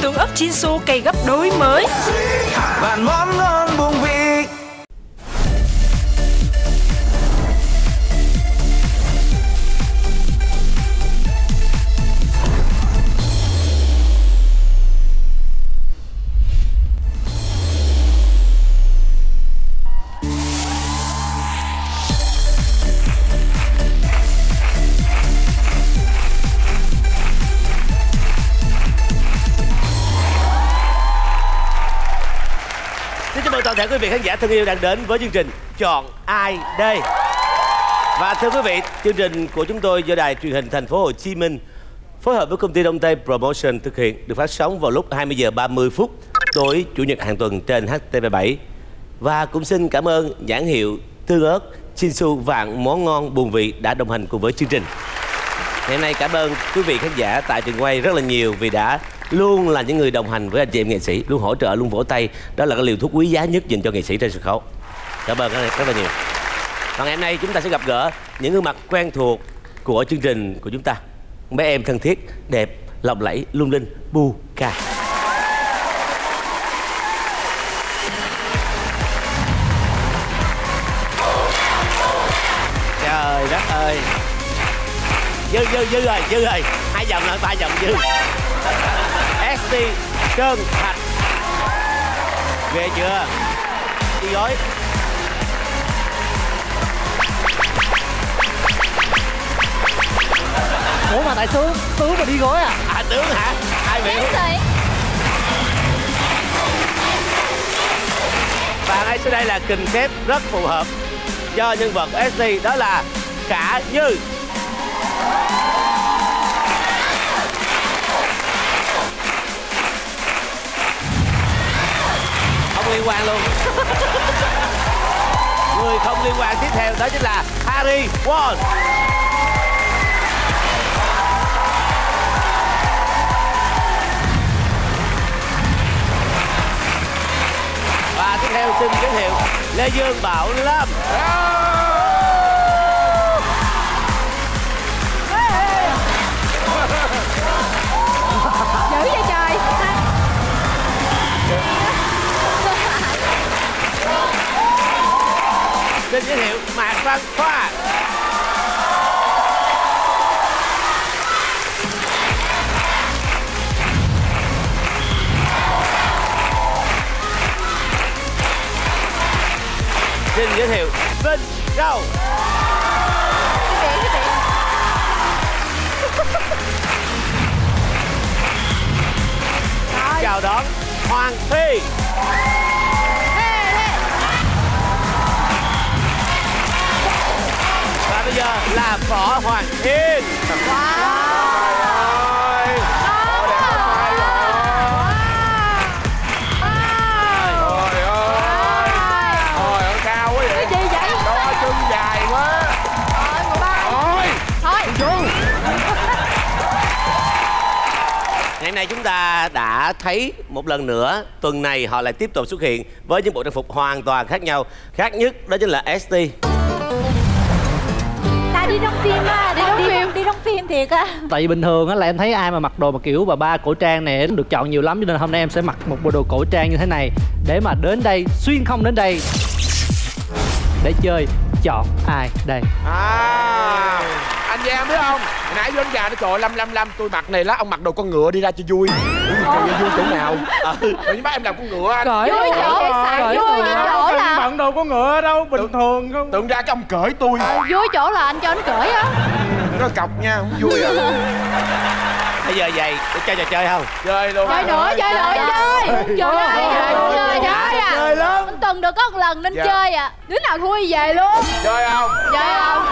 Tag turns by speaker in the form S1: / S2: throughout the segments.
S1: Tương ớt Chinsu cay gấp đôi mới.
S2: Vạn món ngon buông vị.
S3: Toàn thể quý vị khán giả thân yêu đang đến với chương trình Chọn Ai Đây. Và thưa quý vị, chương trình của chúng tôi do Đài Truyền hình Thành phố Hồ Chí Minh phối hợp với công ty Đông Tây Promotion thực hiện, được phát sóng vào lúc 20 giờ 30 phút tối Chủ nhật hàng tuần trên HTV7. Và cũng xin cảm ơn nhãn hiệu tương ớt Chinsu vạn món ngon buồn vị đã đồng hành cùng với chương trình. Ngày hôm nay cảm ơn quý vị khán giả tại trường quay rất là nhiều vì đã luôn là những người đồng hành với anh chị em nghệ sĩ, luôn hỗ trợ, luôn vỗ tay. Đó là cái liều thuốc quý giá nhất dành cho nghệ sĩ trên sân khấu. Cảm ơn rất là nhiều. Và ngày hôm nay chúng ta sẽ gặp gỡ những gương mặt quen thuộc của chương trình của chúng ta. Bé em thân thiết, đẹp, lộng lẫy, lung linh, Buka. Trời đất ơi. Dư rồi. 2 vòng nữa, 3 vòng dư. SD Trân Thành. Ghê chưa? Đi gói.
S4: Ủa mà tại tướng mà đi gói à?
S3: À tướng hả? Ai biết? Và ngay sau đây là kình xếp rất phù hợp cho nhân vật SD, đó là Khả Như. Không liên quan luôn. Người không liên quan tiếp theo đó chính là Harry Won. Và tiếp theo xin giới thiệu Lê Dương Bảo Lâm.
S5: Dữ vậy trời.
S3: Xin giới thiệu Mạc Văn Khoa. Xin giới thiệu Vinh Râu. Chào đón Hoàng Thi. Và bây giờ là Võ Hoàng Yên. Ngày nay chúng ta đã thấy một lần nữa, tuần này họ lại tiếp tục xuất hiện với những bộ trang phục hoàn toàn khác nhau. Khác nhất đó chính là ST.
S5: Ta đi đóng phim á, đi đóng phim thiệt á.
S4: Tại vì bình thường á là em thấy ai mà mặc đồ mà kiểu bà ba cổ trang này được chọn nhiều lắm, cho nên hôm nay em sẽ mặc một bộ đồ cổ trang như thế này để mà đến đây, xuyên không đến đây để chơi Chọn Ai Đây.
S6: Anh Giang biết không? Hồi nãy vô anh già nó trời 5 tôi mặc này lá, ông mặc đồ con ngựa đi ra cho vui. Vui chỗ nào? Nhưng bác em làm con ngựa anh.
S5: Vui chỗ vui chỗ là
S7: bận đồ con ngựa đâu, bình thường không?
S6: Tưởng ra cái ông cởi tôi.
S5: Vui chỗ là anh cho anh cởi á.
S6: Nó cọc nha, không vui à.
S3: Bây giờ vậy, để chơi trò chơi không?
S6: Chơi luôn.
S5: Chơi nữa, chơi. Chơi à.
S7: Chơi lắm.
S5: Anh Tuần được có một lần nên chơi à. Đứa nào thua về luôn.
S6: Chơi không?
S5: Chơi không?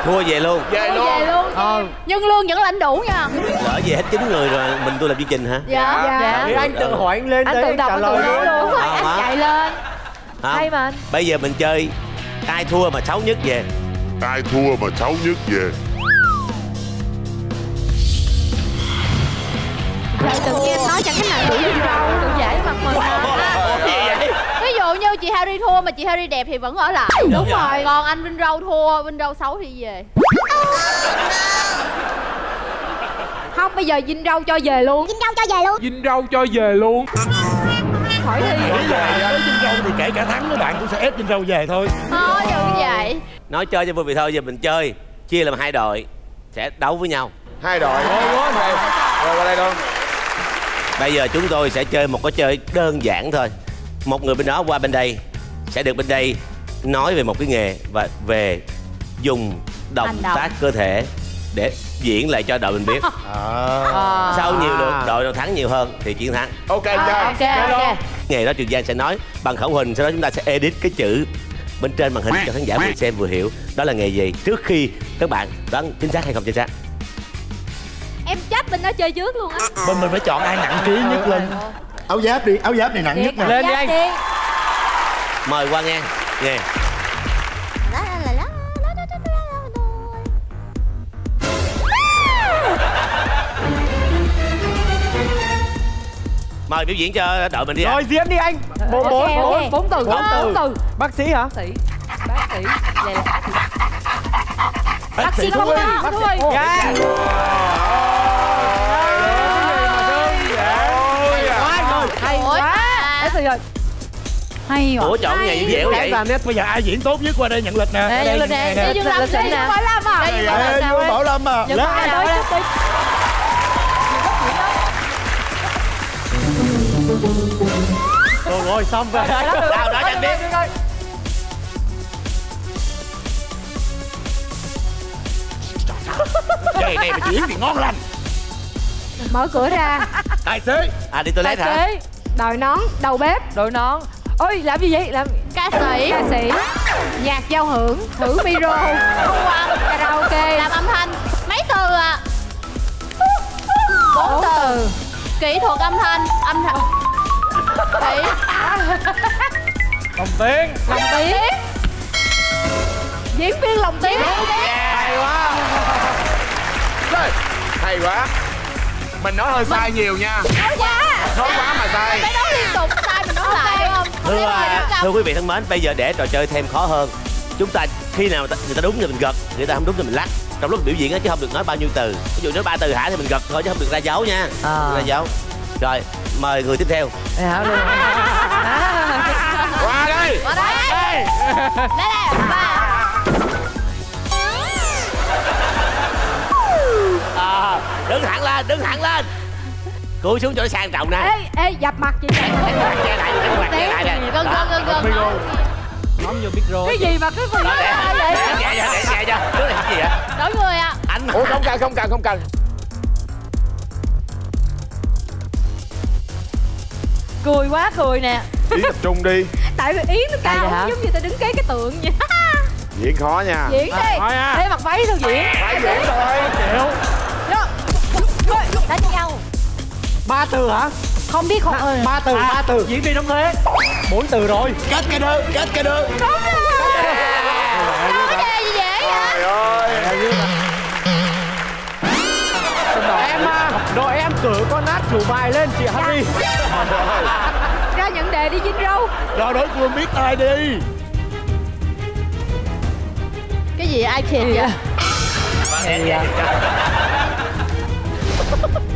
S3: Thua về luôn.
S6: Về luôn.
S5: Nhưng lương vẫn là anh đủ nha.
S3: Lỡ về hết 9 người rồi, mình tôi làm chương trình hả?
S5: Dạ.
S7: Anh tự hỏi anh lên để trả lời luôn.
S5: Đúng rồi, anh chạy lên.
S3: Hay mà anh. Bây giờ mình chơi ai thua mà xấu nhất về.
S8: Ai thua mà xấu nhất về.
S5: Rồi tự nhiên em nói chẳng cái nào đuổi đi đâu, tự dễ mặt mình. Ví dụ như chị Harry thua mà chị Harry đẹp thì vẫn ở lại. Đúng rồi. Còn anh Vinh Râu thua, Vinh Râu xấu thì về. Không, bây giờ dinh rau cho về luôn.
S9: Dinh rau cho về luôn.
S7: Dinh rau cho về luôn.
S5: Hỏi đi.
S10: Nghĩ là với dinh rau thì kể cả thắng các bạn cũng sẽ ép dinh rau về thôi.
S5: Thôi đừng vậy.
S3: Nói chơi cho vui vậy thôi, giờ mình chơi chia làm 2 đội sẽ đấu với nhau.
S6: 2 đội. Rồi qua đây luôn.
S3: Bây giờ chúng tôi sẽ chơi một cái chơi đơn giản thôi. Một người bên đó qua bên đây sẽ được bên đây nói về một cái nghề và về dùng động tác cơ thể để diễn lại cho đội mình biết. Sau nhiều lượt đội nào thắng nhiều hơn thì chiến thắng.
S6: Ok chơi.
S5: Ok.
S3: Nghề đó Trường Giang sẽ nói bằng khẩu hình, sau đó chúng ta sẽ edit cái chữ bên trên màn hình cho khán giả vừa xem vừa hiểu đó là nghề gì trước khi các bạn đoán chính xác hay không chính xác.
S5: Em chấp bên đó chơi trước luôn á.
S10: Bên mình phải chọn ai nặng ký nhất lên. Áo giáp đi, áo giáp này nặng nhất nè.
S7: Lên đi anh.
S3: Mời qua nghe. Mời biểu diễn cho đội mình đi.
S7: Rồi diễn đi anh. Bốn từ. Bác sĩ hả?
S5: Bác sĩ không có.
S7: Hay quá.
S5: Hay quá.
S3: Ủa chọn nghề như dẻo vậy.
S10: Bây giờ ai diễn tốt nhất qua đây nhận lịch nè.
S5: Nhận lịch nè. Dương Lâm, Dương Bảo Lâm à.
S10: Dương Bảo Lâm à.
S7: Rồi xong rồi.
S3: Nào nói cho anh biết.
S10: Chơi này mà chuyển thì ngon lành.
S5: Mở cửa ra.
S10: Tài xế.
S3: Đi toilet hả?
S5: Đội nón, đầu bếp.
S11: Đội nón. Ôi làm gì vậy? Làm
S5: Ca sĩ. Nhạc giao hưởng. Thử micro. Thu âm. Karaoke. Làm âm thanh. Mấy từ ạ? 4 từ. Kỹ thuật âm thanh.
S7: Lồng tiếng.
S5: Diễn viên lồng tiếng.
S6: Hay quá. Hay quá. Mình nói hơi sai nhiều nha. Nói quá mà sai.
S5: Phải nói liên tục, sai mình nói lại đúng không?
S3: Thưa quý vị thân mến, bây giờ để trò chơi thêm khó hơn, chúng ta khi nào người ta đúng thì mình gật, người ta không đúng thì mình lắc. Trong lúc biểu diễn á chứ không được nói bao nhiêu từ. Ví dụ nói 3 từ hả thì mình gật thôi chứ không được ra dấu nha. Ra dấu. Rồi, mời người tiếp theo.
S6: Qua đây.
S5: Đây.
S3: Đứng thẳng lên. Cúi xuống cho nó sang trọng nè.
S5: Ê, dập mặt chị. Gần.
S7: Nắm vô micro.
S5: Cái gì mà cái phần đó vậy?
S3: Để cho. Cái này gì vậy?
S5: Đổi người ạ.
S3: Anh.
S6: Ủa không cần.
S11: cười quá cười nè.
S6: Yến tập trung đi.
S5: Tại vì Yến nó cao giống như ta đứng kế cái tượng vậy.
S6: Diễn khó nha.
S5: Diễn đi.
S11: Thế mặc váy sao diễn?
S6: Phải diễn rồi.
S10: Chịu.
S11: Đánh nhau.
S7: 3 từ hả?
S11: Không biết không ơi.
S7: 3 từ. Diễn viên đóng thế. 4 từ rồi.
S10: Kết cái đơn.
S5: Đúng rồi. Đâu có đề gì dễ vậy?
S6: Trời ơi.
S7: Đội em cử con nát chủ bài lên chị Harry.
S5: Ra nhận đề đi Vinh Râu.
S10: Cho đối phương biết ai đi.
S5: Cái gì ai khịt vậy?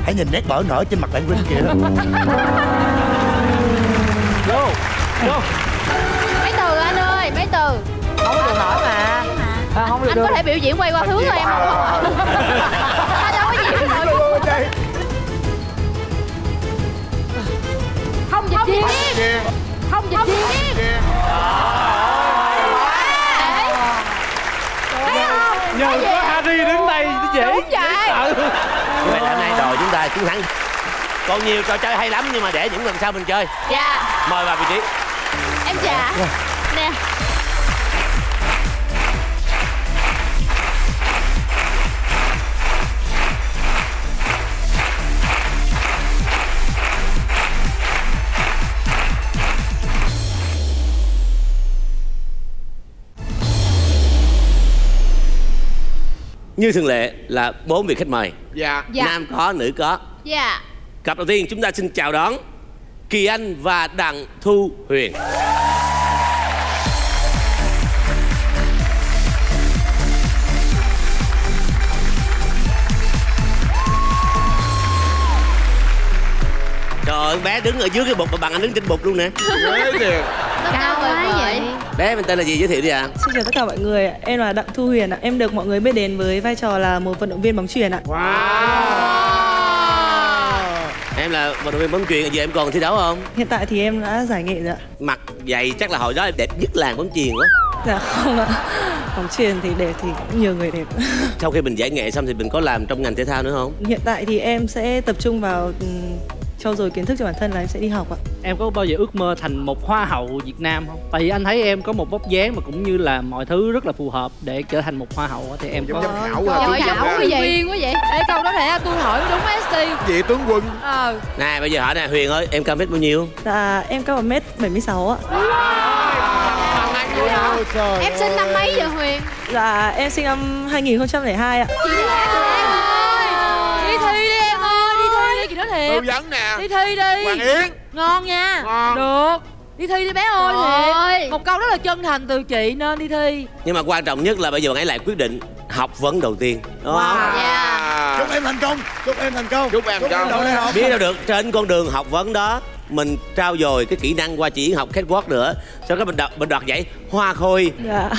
S10: Hãy nhìn nét bỡ nở trên mặt bạn Vinh kìa.
S7: Vô.
S5: Mấy từ anh ơi, mấy từ.
S11: Không được hỏi mà. Không được.
S5: Anh có thể biểu diễn quay qua hướng rồi em không ạ? Anh đâu có diễn rồi. Không dịch viên. Không dịch viên. Thấy không?
S7: Nhờ có Harry đứng đây dễ.
S5: Đúng vậy.
S3: Vậy là hôm nay đội chúng ta chiến thắng. Còn nhiều trò chơi hay lắm nhưng mà để những lần sau mình chơi.
S5: Dạ.
S3: Mời vào vị trí.
S5: Em chà. Nè.
S3: Như thường lệ là 4 vị khách mời.
S6: Dạ.
S3: Nam có, nữ có.
S5: Dạ.
S3: Cặp đầu tiên chúng ta xin chào đón Kỳ Anh và Đặng Thu Huyền. Con bé đứng ở dưới cái bục mà bằng anh đứng trên bục luôn nè.
S6: Ghê thiệt.
S5: Cao quá vậy.
S3: Bé mình tên là gì, giới thiệu đi ạ?
S9: Xin chào tất cả mọi người ạ. Em là Đặng Thu Huyền ạ. Em được mọi người biết đến với vai trò là một vận động viên bóng chuyền ạ.
S3: Em là vận động viên bóng chuyền, giờ em còn thi đấu không?
S9: Hiện tại thì em đã giải nghệ rồi ạ.
S3: Mặt dày chắc là hồi đó em đẹp nhất làng bóng chuyền quá.
S9: Dạ không ạ. Bóng chuyền thì đẹp thì cũng nhiều người đẹp.
S3: Sau khi mình giải nghệ xong thì mình có làm trong ngành thể thao nữa không?
S9: Hiện tại thì em sẽ tập trung vào trau dồi kiến thức cho bản thân là em sẽ đi học ạ.
S4: Em có bao giờ ước mơ thành một hoa hậu Việt Nam không? Tại vì anh thấy em có một vóc dáng mà cũng như là mọi thứ rất là phù hợp để trở thành một hoa hậu thì em có.
S5: Giỏi giỏi quá vậy. Quá vậy. Ê, câu đó để tôi hỏi đúng ST.
S6: Chị tướng quân.
S3: Nè bây giờ hỏi nè Huyền ơi, em cao mét bao nhiêu?
S9: Dạ em cao 1m76 ạ.
S5: Em sinh năm mấy vậy Huyền?
S9: Dạ em sinh năm 2002 ạ.
S5: Chị đẹp em ơi. Đi thi đi em ơi, đi thi đi chị nói thiệt.
S6: Tư vấn nè.
S5: Đi thi đi.
S6: Hoàng Yến.
S11: Ngon nha.
S6: Ngon.
S11: Được. Đi thi đi bé ơi.
S5: Thiệt.
S11: Một câu rất là chân thành từ chị nên đi thi.
S3: Nhưng mà quan trọng nhất là bây giờ bạn ấy lại quyết định học vấn đầu tiên, đúng không?
S10: Chúc em thành công. Chúc em thành công.
S6: Chúc em thành công.
S3: Biết đâu được trên con đường học vấn đó mình trau dồi cái kỹ năng qua chỉ học catwalk nữa, sau đó mình đoạt giải hoa khôi,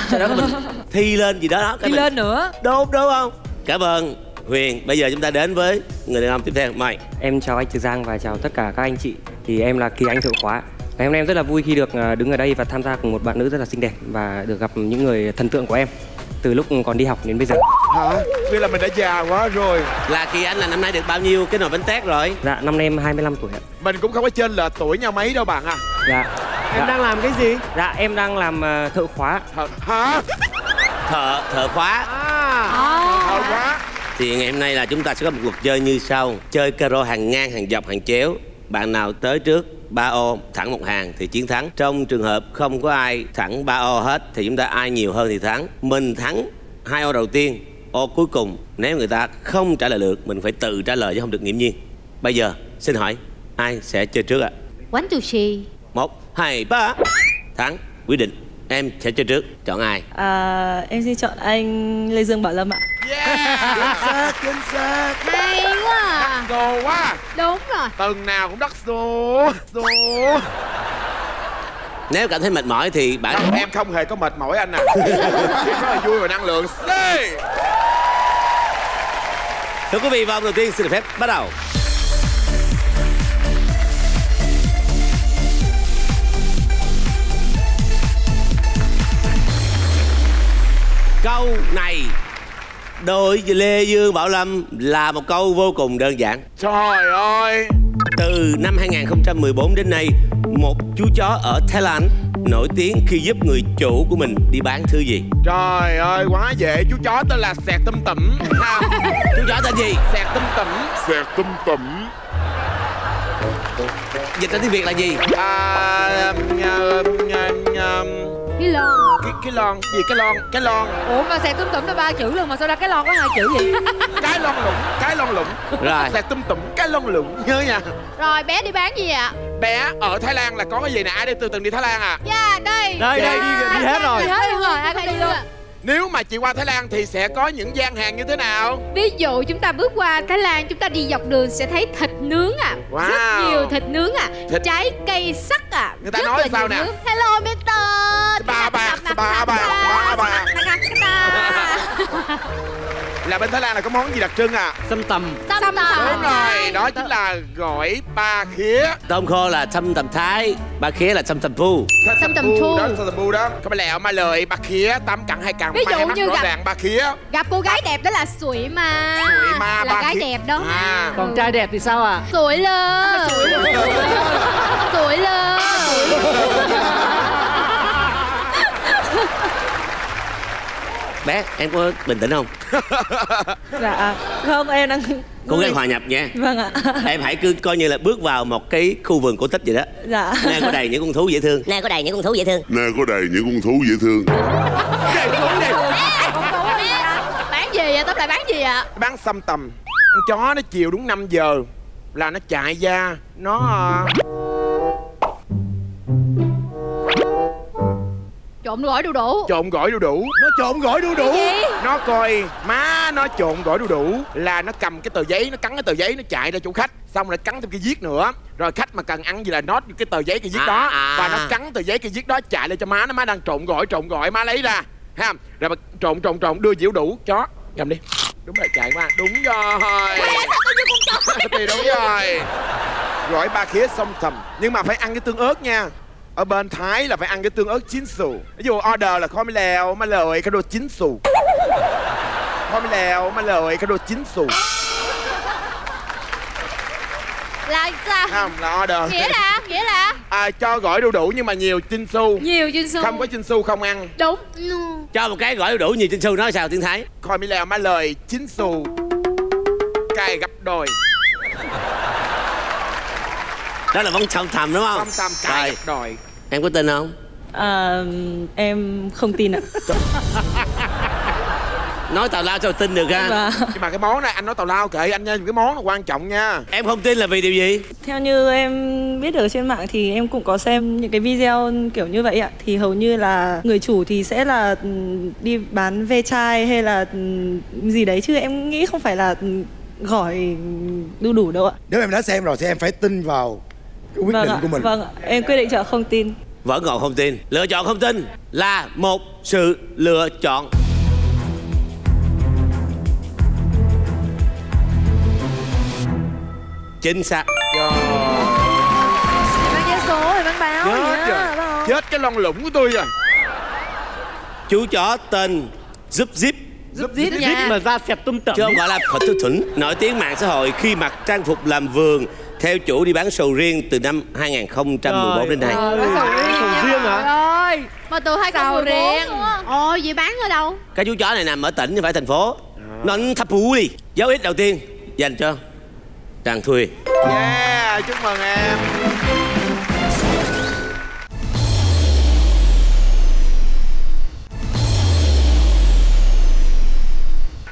S3: sau đó mình thi lên gì đó,
S11: Thi lên nữa.
S3: đúng không? Cảm ơn Huyền. Bây giờ chúng ta đến với người đàn ông tiếp theo, mời.
S12: Em chào anh Trường Giang và chào tất cả các anh chị. Thì em là Kỳ Anh Thượng Khóa. Ngày hôm nay em rất là vui khi được đứng ở đây và tham gia cùng một bạn nữ rất là xinh đẹp và được gặp những người thần tượng của em từ lúc còn đi học đến bây giờ.
S6: Hả? Vì là mình đã già quá rồi.
S3: Là Kỳ Anh là năm nay được bao nhiêu cái nồi bánh tét rồi?
S12: Dạ năm nay em 25 tuổi ạ.
S6: Mình cũng không có chênh lệch tuổi nhau mấy đâu bạn à.
S12: Dạ.
S3: Em đang làm cái gì?
S12: Dạ em đang làm thợ khóa.
S6: Hả?
S3: Thợ khóa.
S6: Thợ khóa.
S3: Thì ngày hôm nay là chúng ta sẽ có một luật chơi như sau. Chơi caro hàng ngang, hàng dọc, hàng chéo. Bạn nào tới trước 3 ô thẳng một hàng thì chiến thắng. Trong trường hợp không có ai thẳng 3 ô hết thì chúng ta ai nhiều hơn thì thắng. Mình thắng 2 ô đầu tiên, ô cuối cùng nếu người ta không trả lời được mình phải tự trả lời chứ không được nghiễm nhiên. Bây giờ xin hỏi ai sẽ chơi trước ạ?
S5: 1, 2, 3.
S3: 1, 2, 3. Thắng quyết định. Em sẽ chơi trước, chọn ai?
S9: Em xin chọn anh Lê Dương Bảo Lâm ạ.
S6: Chính xác.
S5: Hay quá à.
S6: Xô quá.
S5: Đúng rồi.
S6: Từng nào cũng đắt xô.
S3: Nếu cảm thấy mệt mỏi thì bạn...
S6: Không, em không hề có mệt mỏi anh à. Em rất là vui và năng lượng.
S3: Thưa quý vị, vòng đầu tiên xin được phép bắt đầu. Câu này đối với Lê Dương Bảo Lâm là một câu vô cùng đơn giản.
S6: Trời ơi.
S3: Từ năm 2014 đến nay, một chú chó ở Thái Lan nổi tiếng khi giúp người chủ của mình đi bán thứ gì?
S6: Trời ơi, quá dễ. Chú chó tên là Sẹt Tùm Tủm.
S3: Chú chó tên gì?
S6: Sẹt Tùm Tủm.
S8: Sẹt Tùm Tủm.
S3: Dịch ra tiếng Việt là gì?
S5: Cái lon.
S6: Cái lon. Gì cái lon? Cái lon.
S11: Ủa mà Sẹt Tùm Tủm là 3 chữ luôn mà sao ra cái lon có 2 chữ vậy?
S6: Cái lon lủng. Cái lon lủng.
S3: Rồi.
S6: Sẹt Tùm Tủm. Cái lon lủng. Nhớ nha.
S5: Rồi bé đi bán gì ạ?
S6: Bé ở Thái Lan là có cái gì nè? Ai đi từng đi Thái Lan à?
S5: Dạ đây.
S3: Đây đi hết rồi.
S11: Đi hết luôn rồi, ai cũng đi luôn.
S6: Nếu mà chị qua Thái Lan thì sẽ có những gian hàng như thế nào?
S5: Ví dụ chúng ta bước qua Thái Lan, chúng ta đi dọc đường sẽ thấy thịt nướng à.
S6: Wow.
S5: Rất nhiều thịt nướng à.
S6: Thịt.
S5: Trái cây sắc à.
S6: Người ta
S5: rất
S6: nói
S5: là
S6: sao
S5: nhiều
S6: nè?
S5: nướng. Hello Mr.
S6: Ba bà. Là bên Thái Lan là có món gì đặc trưng à?
S4: Sâm tầm.
S5: Sâm tầm.
S6: Đúng rồi, đó chính là gỏi ba khía.
S3: Tôm khô là sâm tầm Thái, ba khía là sâm tầm Phu.
S5: Sâm tầm Thu.
S6: Đó, sâm tầm Phu đó. Có phải lẹo ma lời ba khía, 8 cẳng 2 cẳng.
S5: Ví dụ
S6: mắt
S5: như
S6: rõ
S5: gặp-
S6: ràng ba khía.
S5: Gặp cô gái đẹp đó là Sủi Ma.
S6: Sủi Ma,
S5: là
S6: ba
S5: gái
S6: khía.
S5: đẹp đó.
S4: Còn trai đẹp thì sao ạ?
S5: Sủi lơ. Sủi lơ.
S3: Bé, em có bình tĩnh không?
S9: Dạ không, em đang
S3: Cố gắng hòa nhập nha.
S9: Vâng ạ.
S3: Em hãy cứ coi như là bước vào một cái khu vườn cổ tích vậy đó.
S9: Dạ.
S3: Nơi có đầy những con thú dễ thương.
S8: Nơi có đầy những con thú dễ thương.
S5: Bán gì vậy? Tóm lại bán gì ạ?
S6: Bán sâm tầm. Con chó nó chiều đúng 5 giờ là nó chạy ra. Nó
S5: Trộn gỏi đu đủ.
S6: Trộn gỏi đu đủ.
S10: Nó trộn gỏi đu đủ.
S6: Nó coi má nó trộn gỏi đu đủ là nó cầm cái tờ giấy, nó cắn cái tờ giấy, nó chạy ra chỗ khách, xong rồi cắn thêm cái viết nữa. Rồi khách mà cần ăn gì là nót cái tờ giấy cái viết đó, và nó cắn tờ giấy cái viết đó chạy lên cho má nó. Má đang trộn gỏi má lấy ra ha, rồi mà trộn đưa dĩa đủ chó cầm đi. Đúng rồi, chạy qua. Đúng rồi. Thì đúng rồi. Gỏi ba khía xong thầm. Nhưng mà phải ăn cái tương ớt nha. Ở bên Thái là phải ăn cái tương ớt chín xù. Ví dụ order là kho mi lèo má lời cái đồ chín xù. Kho mi lèo má lời cái đồ chín xù.
S5: Là sao?
S6: Không, là order.
S5: Nghĩa là
S6: cho gỏi đu đủ nhưng mà nhiều chin xu.
S5: Nhiều chin xu.
S6: Không có chin xu không ăn.
S5: Đúng.
S3: Cho một cái gỏi đu đủ nhiều chin xu nói sao tiếng Thái?
S6: Kho mi lèo má lời chín xù. Cay gấp đôi.
S3: Đó là món song thầm đúng không?
S6: Song thầm cay gấp đôi.
S3: Em có tin không?
S9: Em không tin ạ.
S3: Nói tào lao sao tin được ha?
S6: Nhưng mà cái món này anh nói tào lao kệ anh nha, cái món là quan trọng nha.
S3: Em không tin là vì điều gì?
S9: Theo như em biết ở trên mạng thì em cũng có xem những cái video kiểu như vậy ạ. Thì hầu như là người chủ thì sẽ là đi bán ve chai hay là gì đấy, chứ em nghĩ không phải là gỏi đu đủ đâu ạ.
S10: Nếu em đã xem rồi thì em phải tin vào cái quyết định của mình.
S9: Vâng ạ, em quyết định chọn không tin.
S3: Vẫn còn không tin. Lựa chọn không tin là một sự lựa chọn chính xác.
S11: Bán vé số thì bán báo
S6: Chết rồi. Chết cái lon lủng của tôi rồi.
S3: Chú chó tên Giúp Zip.
S11: Giúp Zip nha.
S4: mà ra xẹp tum tẩm.
S3: Chứ không gọi là Phật Tư Thuẫn. Nổi tiếng mạng xã hội khi mặc trang phục làm vườn, theo chủ đi bán sầu riêng từ năm 2014 đến nay.
S4: Sầu riêng hả?
S5: Rồi. Mà từ 2014 Ồ, vậy bán ở đâu?
S3: Cái chú chó này nằm ở tỉnh chứ phải thành phố. Nó thắp hú đi. Dấu ít đầu tiên dành cho Tràng Thuy.
S6: Yeah, chúc mừng em.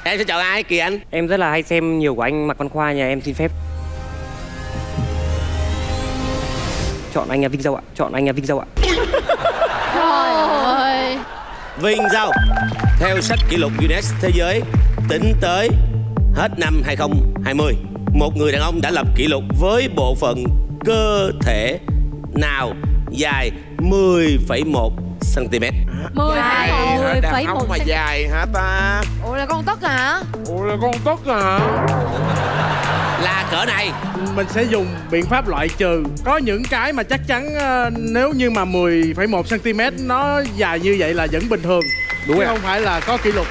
S3: Em sẽ chọn ai Kỳ Anh?
S12: Em rất là hay xem nhiều của anh Mạc Văn Khoa, nhà em xin phép chọn anh Vinh Dâu ạ. Chọn anh Vinh Dâu ạ.
S5: Trời.
S3: Vinh Dâu theo sách kỷ lục Guinness Thế giới tính tới hết năm 2020, một người đàn ông đã lập kỷ lục với bộ phận cơ thể nào dài 10,1 cm.
S5: 10,1
S6: mà dài hả ta?
S11: Ủa là con tất hả?
S3: Là cỡ này.
S13: Mình sẽ dùng biện pháp loại trừ. Có những cái mà chắc chắn nếu như mà 10,1 cm nó dài như vậy là vẫn bình thường.
S6: Đúng
S13: chứ
S6: rồi.
S13: không phải là có kỷ lục.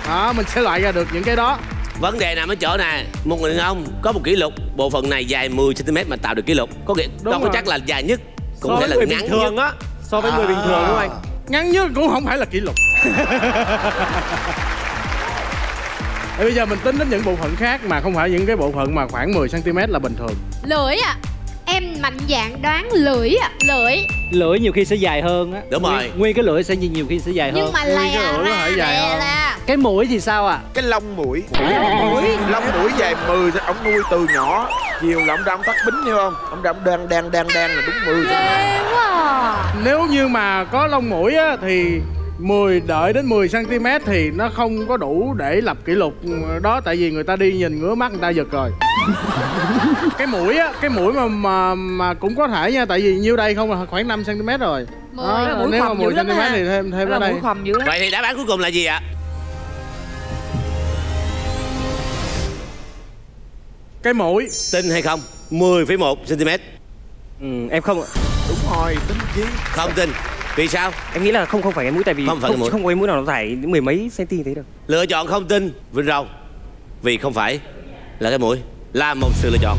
S13: Đó, mình sẽ loại ra được những cái đó.
S3: Vấn đề nằm ở chỗ này, một người đàn ông có một kỷ lục bộ phận này dài 10 cm mà tạo được kỷ lục, có nghĩa đâu có chắc là dài nhất, cũng có thể là ngắn
S4: thường
S3: nhất.
S4: á. So với người bình thường đúng không anh?
S13: Ngắn nhất cũng không phải là kỷ lục. Bây giờ mình tính đến những bộ phận khác mà không phải những cái bộ phận mà khoảng 10 cm là bình thường.
S5: Lưỡi à? Em mạnh dạn đoán lưỡi à?
S4: Lưỡi nhiều khi sẽ dài hơn á.
S3: Đúng rồi.
S4: Nguyên cái lưỡi sẽ nhiều khi sẽ dài hơn.
S5: Nhưng mà lè ra.
S4: Cái mũi thì sao ạ?
S6: Cái lông mũi. Lông mũi dài 10, ông nuôi từ nhỏ. Chiều là ông ra ông tắt bính hiểu không? Ông ra ông đang là đúng 10.
S5: Ghê quá à.
S13: Nếu như mà có lông mũi á thì 10 đợi đến 10 cm thì nó không có đủ để lập kỷ lục đó, tại vì người ta đi nhìn ngứa mắt người ta giật rồi. Cái mũi á, cái mũi mà cũng có thể nha, tại vì nhiêu đây không là khoảng 5 cm rồi. Đó, nếu mà 10 cm thì thêm ở đây.
S3: Vậy thì đáp án cuối cùng là gì ạ?
S13: Cái mũi.
S3: Tin hay không? 10,1 cm.
S12: Em không ạ.
S6: Đúng rồi, tin chi?
S3: Không tin. Vì sao?
S12: Em nghĩ là không phải cái mũi, tại vì không có cái mũi nào nó dài mười mấy cm thế được.
S3: Lựa chọn không tin Vinh Râu vì không phải là cái mũi, là một sự lựa chọn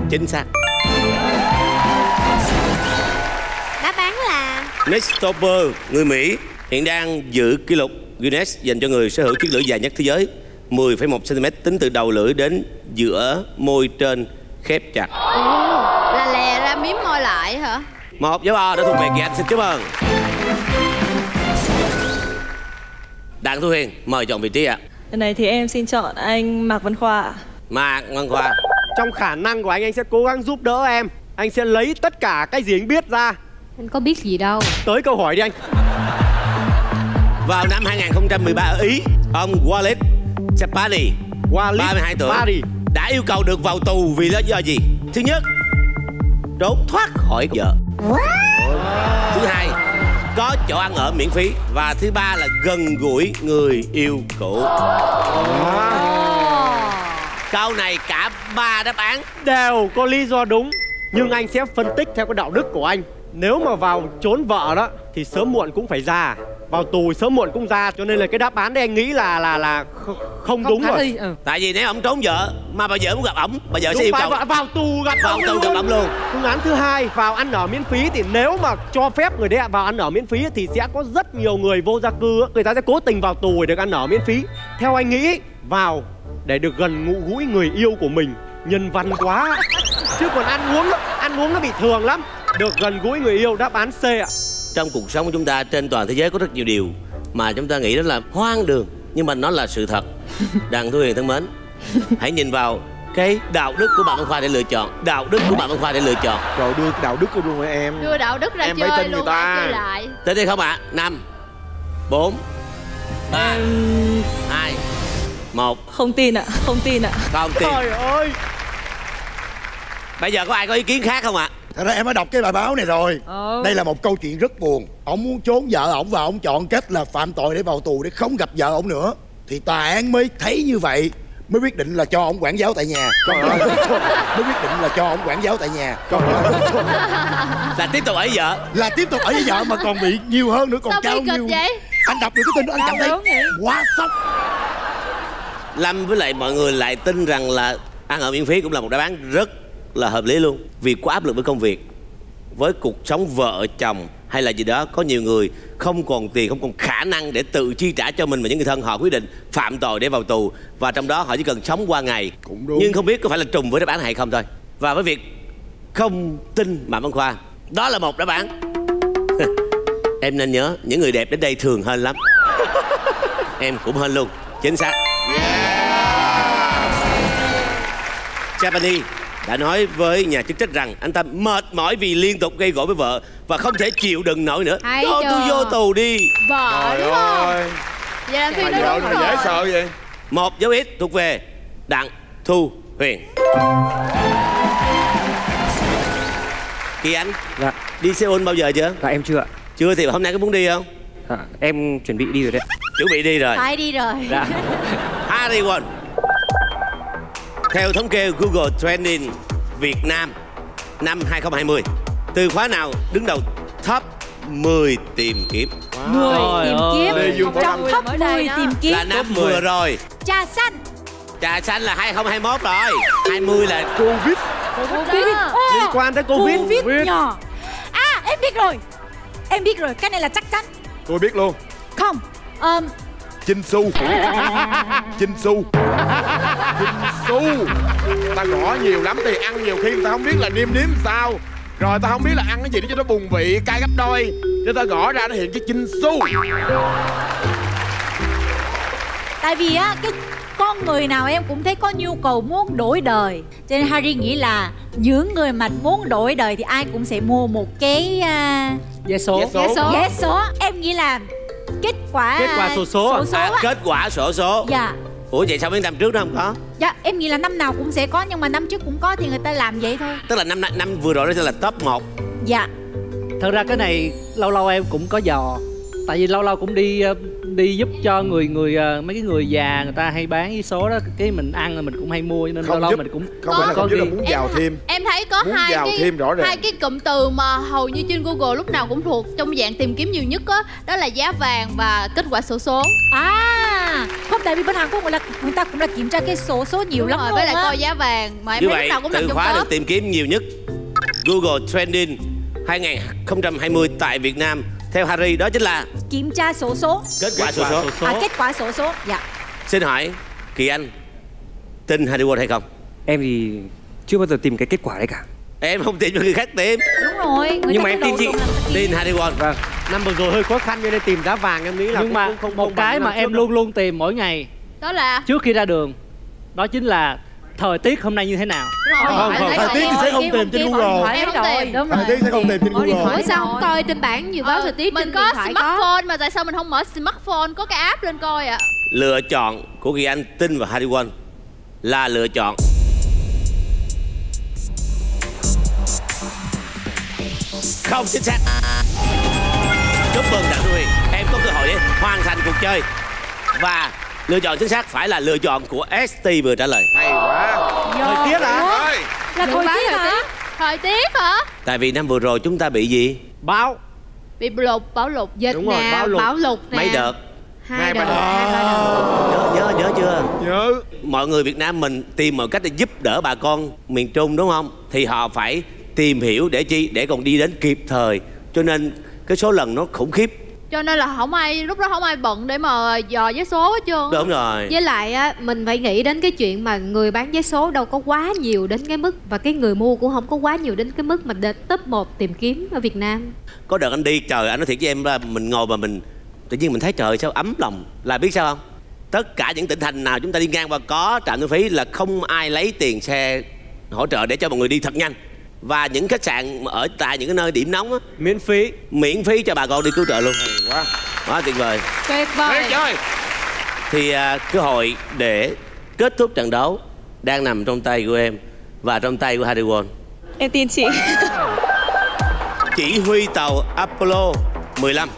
S3: chính xác.
S5: Đáp án là
S3: Nick Stopper, người Mỹ hiện đang giữ kỷ lục Guinness dành cho người sở hữu chiếc lưỡi dài nhất thế giới, 10,1 cm tính từ đầu lưỡi đến giữa môi trên khép chặt.
S5: là lè ra miếm môi lại hả?
S3: Một dấu O đã thuộc về Kỳ Anh, xin chúc mừng. Đặng Thu Huyền mời chọn vị trí ạ.
S9: Lần này thì em xin chọn anh Mạc Văn Khoa.
S3: Mạc Văn Khoa.
S4: Trong khả năng của anh sẽ cố gắng giúp đỡ em.
S14: Anh sẽ lấy tất cả cái gì anh biết ra.
S5: Anh có biết gì đâu.
S14: Tới câu hỏi đi anh.
S3: Vào năm 2013 ở Ý, ông Walid Chapani, 32 tuổi, đã yêu cầu được vào tù vì lý do gì? Thứ nhất, trốn thoát khỏi vợ. Thứ hai, có chỗ ăn ở miễn phí. Và thứ ba là gần gũi người yêu cũ. Câu này cả 3 đáp án
S14: đều có lý do đúng, nhưng anh sẽ phân tích theo cái đạo đức của anh. Nếu mà vào trốn vợ đó thì sớm muộn cũng phải ra, vào tù sớm muộn cũng ra, cho nên là cái đáp án đấy anh nghĩ là không đúng rồi.
S3: Tại vì nếu ông trốn vợ mà bà vợ muốn gặp ổng, bà vợ sẽ yêu cầu
S14: vào tù gặp
S3: vào tù gặp ổng luôn.
S14: Phương án thứ hai, vào ăn ở miễn phí, thì nếu mà cho phép người đấy vào ăn ở miễn phí thì sẽ có rất nhiều người vô gia cư, người ta sẽ cố tình vào tù để được ăn ở miễn phí. Theo anh nghĩ, vào để được gần gũi người yêu của mình, nhân văn quá. Chứ còn ăn uống nó bị thường lắm. Được gần gũi người yêu, đáp án C ạ.
S3: Trong cuộc sống của chúng ta trên toàn thế giới có rất nhiều điều mà chúng ta nghĩ đó là hoang đường, nhưng mà nó là sự thật. Đặng Thu Huyền thân mến, hãy nhìn vào cái đạo đức của bạn Văn Khoa để lựa chọn. Đạo đức của bạn Văn Khoa để lựa chọn.
S6: Rồi đưa đạo đức của luôn rồi em.
S5: Đưa đạo đức ra
S6: em
S5: chơi
S6: phải tin
S5: luôn,
S6: người ta.
S5: chơi lại.
S3: Tới đây không ạ? 5 4 3 2 1.
S9: Không tin ạ, không tin ạ.
S3: Không tin.
S14: Trời ơi.
S3: Bây giờ có ai có ý kiến khác không ạ?
S10: Thật ra em đã đọc cái bài báo này rồi. Đây là một câu chuyện rất buồn. Ông muốn trốn vợ ổng và ông chọn cách là phạm tội để vào tù để không gặp vợ ổng nữa. Thì tòa án mới thấy như vậy, mới quyết định là cho ổng quản giáo tại nhà. Mới quyết định là cho ổng quản giáo tại nhà.
S3: Là tiếp tục ở với vợ.
S10: Là tiếp tục ở với vợ mà còn bị nhiều hơn nữa, còn
S5: sao
S10: cao nhiều.
S5: Vậy?
S10: Anh đọc được cái tin đó anh cảm thấy quá sốc.
S3: Lâm với lại mọi người lại tin rằng là ăn ở miễn phí cũng là một đáp án rất là hợp lý luôn. Vì quá áp lực với công việc, với cuộc sống vợ chồng hay là gì đó, có nhiều người không còn tiền, không còn khả năng để tự chi trả cho mình và những người thân, họ quyết định phạm tội để vào tù. Và trong đó họ chỉ cần sống qua ngày. Nhưng không biết có phải là trùng với đáp án hay không thôi. Và với việc không tin Mạc Văn Khoa, đó là một đáp án. Em nên nhớ, những người đẹp đến đây thường hên lắm. Em cũng hên luôn. Chính xác. Chapani đã nói với nhà chức trách rằng anh ta mệt mỏi vì liên tục gây gổ với vợ và không thể chịu đựng nổi nữa. Thôi tôi vô tù đi.
S5: Vợ đúng không? Vậy là phim đó đúng rồi.
S6: Dễ sợ vậy.
S3: Một dấu ít thuộc về Đặng Thu Huyền. Kỳ Anh.
S12: Dạ.
S3: Đi Seoul bao giờ chưa?
S12: Dạ em chưa ạ.
S3: Chưa thì hôm nay có muốn đi không?
S12: Dạ, em chuẩn bị đi rồi đấy.
S3: Chuẩn bị đi rồi.
S5: Phải đi rồi.
S3: Dạ. Harry Won. Theo thống kê Google Trending Việt Nam năm 2020, từ khóa nào đứng đầu top 10 tìm kiếm?
S5: 10 tìm kiếm. Trong top 10 tìm kiếm
S3: là năm vừa rồi.
S5: Trà xanh.
S3: Trà xanh là 2021 rồi. 20 là Covid.
S14: Liên quan tới Covid.
S5: Nhỏ. À em biết rồi. Em biết rồi, cái này là chắc chắn.
S6: Tôi biết luôn.
S5: Không.
S6: Chin Su. Chin Su. Chin Su. Ta gõ nhiều lắm thì ăn nhiều khi người ta không biết là nêm nếm sao. Rồi ta không biết là ăn cái gì để cho nó bùng vị, cay gấp đôi. Cho ta gõ ra nó hiện cái Chin Su.
S5: Tại vì á, cái con người nào em cũng thấy có nhu cầu muốn đổi đời. Cho nên Harry nghĩ là những người mà muốn đổi đời thì ai cũng sẽ mua một cái
S4: vé số.
S5: Vé số. Em nghĩ là kết quả
S14: xổ số.
S3: Kết quả xổ số.
S5: Dạ.
S3: Ủa vậy sao mấy năm trước nó không có?
S5: Dạ em nghĩ là năm nào cũng sẽ có, nhưng mà năm trước cũng có thì người ta làm vậy thôi.
S3: Tức là năm vừa rồi nó sẽ là top 1.
S5: Dạ.
S4: Thật ra cái này lâu lâu em cũng có dò. Tại vì lâu lâu cũng đi giúp cho mấy cái người già, người ta hay bán vé số đó, cái mình ăn rồi mình cũng hay mua, nên lâu lâu mình cũng
S6: không phải là không giúp, là muốn giàu thêm.
S5: Em thấy có hai cái cụm từ mà hầu như trên Google lúc nào cũng thuộc trong dạng tìm kiếm nhiều nhất đó là giá vàng và kết quả xổ số.
S11: Không, tại vì bên Hàn Quốc người ta cũng là kiểm tra cái số nhiều lắm
S5: rồi,
S11: luôn
S5: với lại coi giá vàng mà em
S3: như
S5: thấy
S3: vậy,
S5: lúc nào cũng nằm
S3: từ
S5: trong
S3: khóa
S5: top.
S3: được tìm kiếm nhiều nhất Google Trending 2020 tại Việt Nam theo Harry đó chính là
S11: kiểm tra số số.
S3: Kết quả xổ số.
S11: Kết quả xổ số. Dạ.
S3: Xin hỏi Kỳ Anh tin Harry Won hay không?
S12: Em thì chưa bao giờ tìm cái kết quả đấy cả.
S3: Em không tin cho người khác tìm.
S11: Đúng rồi.
S3: Nhưng mà em tin chị. Tin Harry Won.
S14: Vâng. Năm vừa rồi hơi khó khăn cho nên tìm giá vàng em nghĩ là
S4: nhưng mà
S14: không
S4: một cái mà em luôn luôn tìm mỗi ngày
S5: đó là
S4: trước khi ra đường, đó chính là thời tiết hôm nay như thế nào?
S10: Không, thời tiết thì sẽ không tìm trên Google.
S7: Em không tìm. Đúng rồi.
S10: Thời tiết sẽ không tìm trên Google.
S15: Ủa sao không coi trên bảng dự báo thời tiết?
S16: Mình có smartphone mà tại sao mình không mở smartphone, có cái app lên coi ạ?
S3: Lựa chọn của Kỳ Anh, Tinh và Harry Won là lựa chọn không chính xác. Chúc mừng Đặng Thu Huyền, em có cơ hội để hoàn thành cuộc chơi. Và lựa chọn chính xác phải là lựa chọn của ST vừa trả lời.
S6: Hay quá.
S14: Thời tiết hả?
S16: Là thời tiết hả? Thời tiết hả?
S3: Tại vì năm vừa rồi chúng ta bị gì?
S14: Bão.
S16: Bị lụt, bão lụt.
S15: Dịch
S14: Đúng rồi,
S15: nè,
S14: bão lụt.
S15: nè.
S3: Mấy đợt?
S15: 2 đợt. 2-3 đợt.
S3: Nhớ chưa?
S6: Nhớ.
S3: Mọi người Việt Nam mình tìm mọi cách để giúp đỡ bà con miền Trung đúng không? Thì họ phải tìm hiểu để chi? Để còn đi đến kịp thời. Cho nên cái số lần nó khủng khiếp.
S16: Cho nên là không ai, lúc đó không ai bận để mà dò vé số hết trơn.
S3: Đúng rồi.
S15: Với lại á, mình phải nghĩ đến cái chuyện mà người bán vé số đâu có quá nhiều đến cái mức, và cái người mua cũng không có quá nhiều đến cái mức mà để top 1 tìm kiếm ở Việt Nam.
S3: Có đợt anh đi, trời, anh nói thiệt với em là mình ngồi mà mình tự nhiên mình thấy trời sao ấm lòng. Là biết sao không? Tất cả những tỉnh thành nào chúng ta đi ngang và có trạm thu phí là không ai lấy tiền xe hỗ trợ để cho mọi người đi thật nhanh. Và những khách sạn ở tại những cái nơi điểm nóng á, miễn phí cho bà con đi cứu trợ luôn.
S6: Hay quá.
S3: Quá tuyệt vời.
S16: Tuyệt vời.
S6: Chơi.
S3: Thì cơ hội để kết thúc trận đấu đang nằm trong tay của em và trong tay của Harry Won.
S9: Em tin chị.
S3: Chỉ huy tàu Apollo 15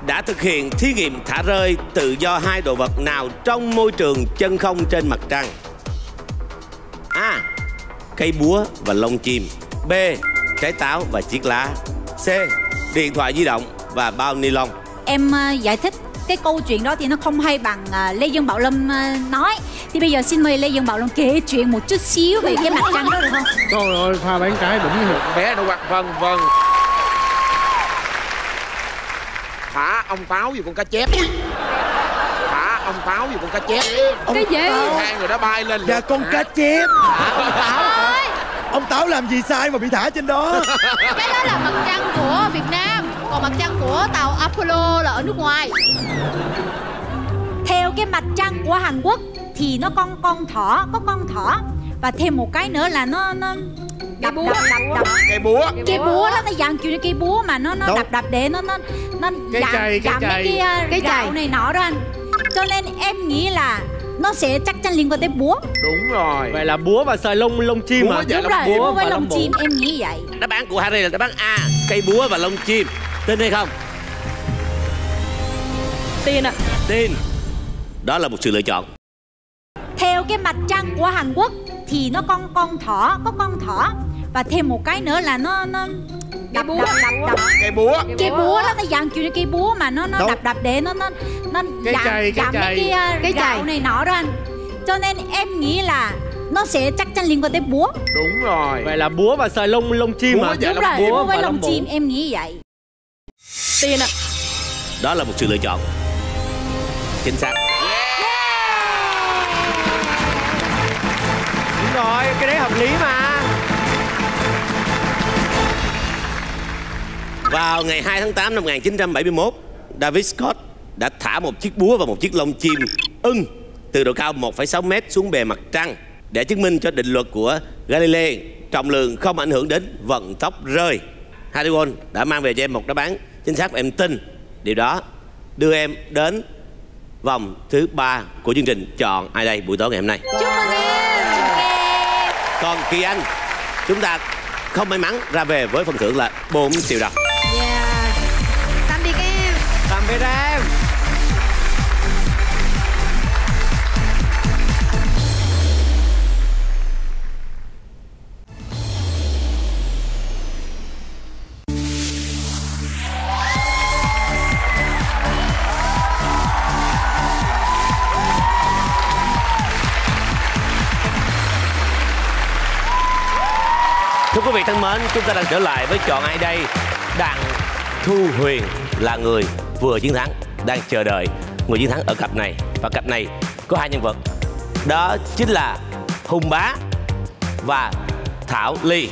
S3: đã thực hiện thí nghiệm thả rơi tự do 2 đồ vật nào trong môi trường chân không trên mặt trăng? A. Cây búa và lông chim. B. Trái táo và chiếc lá. C. Điện thoại di động và bao ni lông.
S5: Em giải thích cái câu chuyện đó thì nó không hay bằng Lê Dương Bảo Lâm nói. Thì bây giờ xin mời Lê Dương Bảo Lâm kể chuyện một chút xíu về cái mặt trăng đó được không?
S13: Trời ơi, pha bán cái đỉnh được.
S6: Bé đâu hoặc vâng. Thả ông táo vào con cá chép. Thả ông táo vào con cá chép.
S15: Cái gì?
S6: Hai người đó bay lên.
S10: Dạ con cá chép. Ông Táo làm gì sai mà bị thả trên đó?
S16: Cái đó là mặt trăng của Việt Nam, còn mặt trăng của tàu Apollo là ở nước ngoài.
S5: Theo cái mặt trăng của Hàn Quốc thì nó có con thỏ và thêm một cái nữa là nó đập. Cây búa đó, nó dạng kiểu như cây búa mà nó đập để nó giảm cái gạo này nọ đó anh. Cho nên em nghĩ là nó sẽ chắc chắn liên quan tới búa.
S6: Đúng rồi.
S14: Vậy là búa và sợi lông chim à?
S5: Đúng rồi, búa với lông chim, em nghĩ vậy.
S3: Đáp án của Harry là đáp án A, cây búa và lông chim. Tin hay không?
S9: Tin ạ.
S3: Tin. Đó là một sự lựa chọn.
S5: Theo cái mặt trăng của Hàn Quốc thì nó có con thỏ và thêm một cái nữa là nó đập.
S6: Cây búa.
S5: Cây búa đó, nó dạng kiểu như cây búa mà nó đập để nó giảm cái gạo này nọ đó anh. Cho nên em nghĩ là nó sẽ chắc chắn liên quan tới búa.
S6: Đúng rồi.
S14: Vậy là búa và sợi lông chim à?
S5: Đúng rồi, búa với lông chim, em nghĩ vậy.
S9: Tin ạ.
S3: Đó là một sự lựa chọn chính xác.
S14: Đúng rồi, cái đấy hợp lý mà.
S3: Vào ngày 2 tháng 8 năm 1971, David Scott đã thả một chiếc búa và một chiếc lông chim ưng từ độ cao 1,6 m xuống bề mặt trăng để chứng minh cho định luật của Galilei trọng lượng không ảnh hưởng đến vận tốc rơi. Harry Won đã mang về cho em một đáp án chính xác và em tin điều đó, đưa em đến vòng thứ 3 của chương trình Chọn Ai Đây buổi tối ngày hôm nay.
S5: Chúc mừng em.
S3: Còn Kỳ Anh, chúng ta không may mắn ra về với phần thưởng là 4 triệu đồng.
S15: Yeah. Tạm biệt em.
S14: Tạm biệt em.
S3: Thưa quý vị thân mến, chúng ta đang trở lại với Chọn Ai Đây. Đặng Thu Huyền là người vừa chiến thắng, đang chờ đợi người chiến thắng ở cặp này. Và cặp này có 2 nhân vật, đó chính là Hùng Bá và Thảo Ly.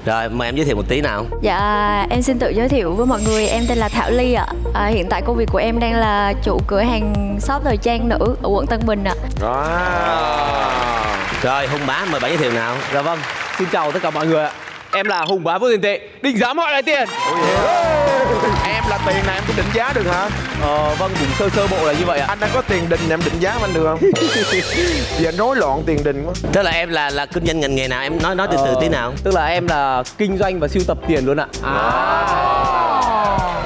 S3: Rồi mời em giới thiệu một tí nào.
S17: Dạ, em xin tự giới thiệu với mọi người, em tên là Thảo Ly ạ. Hiện tại công việc của em đang là chủ cửa hàng shop thời trang nữ ở quận Tân Bình ạ.
S3: Rồi Hùng Bá mời bạn giới thiệu nào.
S18: Dạ vâng, xin chào tất cả mọi người ạ. Em là Hùng Bá vô tiền tệ, định giá mọi loại tiền.
S6: Em là tiền này em có định giá được hả?
S18: Vâng, cũng sơ bộ là như vậy ạ.
S6: Anh đang có tiền đình em định giá của anh được không? Giờ rối loạn tiền đình quá.
S3: Tức là em là kinh doanh ngành nghề nào? Em nói từ từ tí nào.
S18: Tức là em là kinh doanh và sưu tập tiền luôn ạ.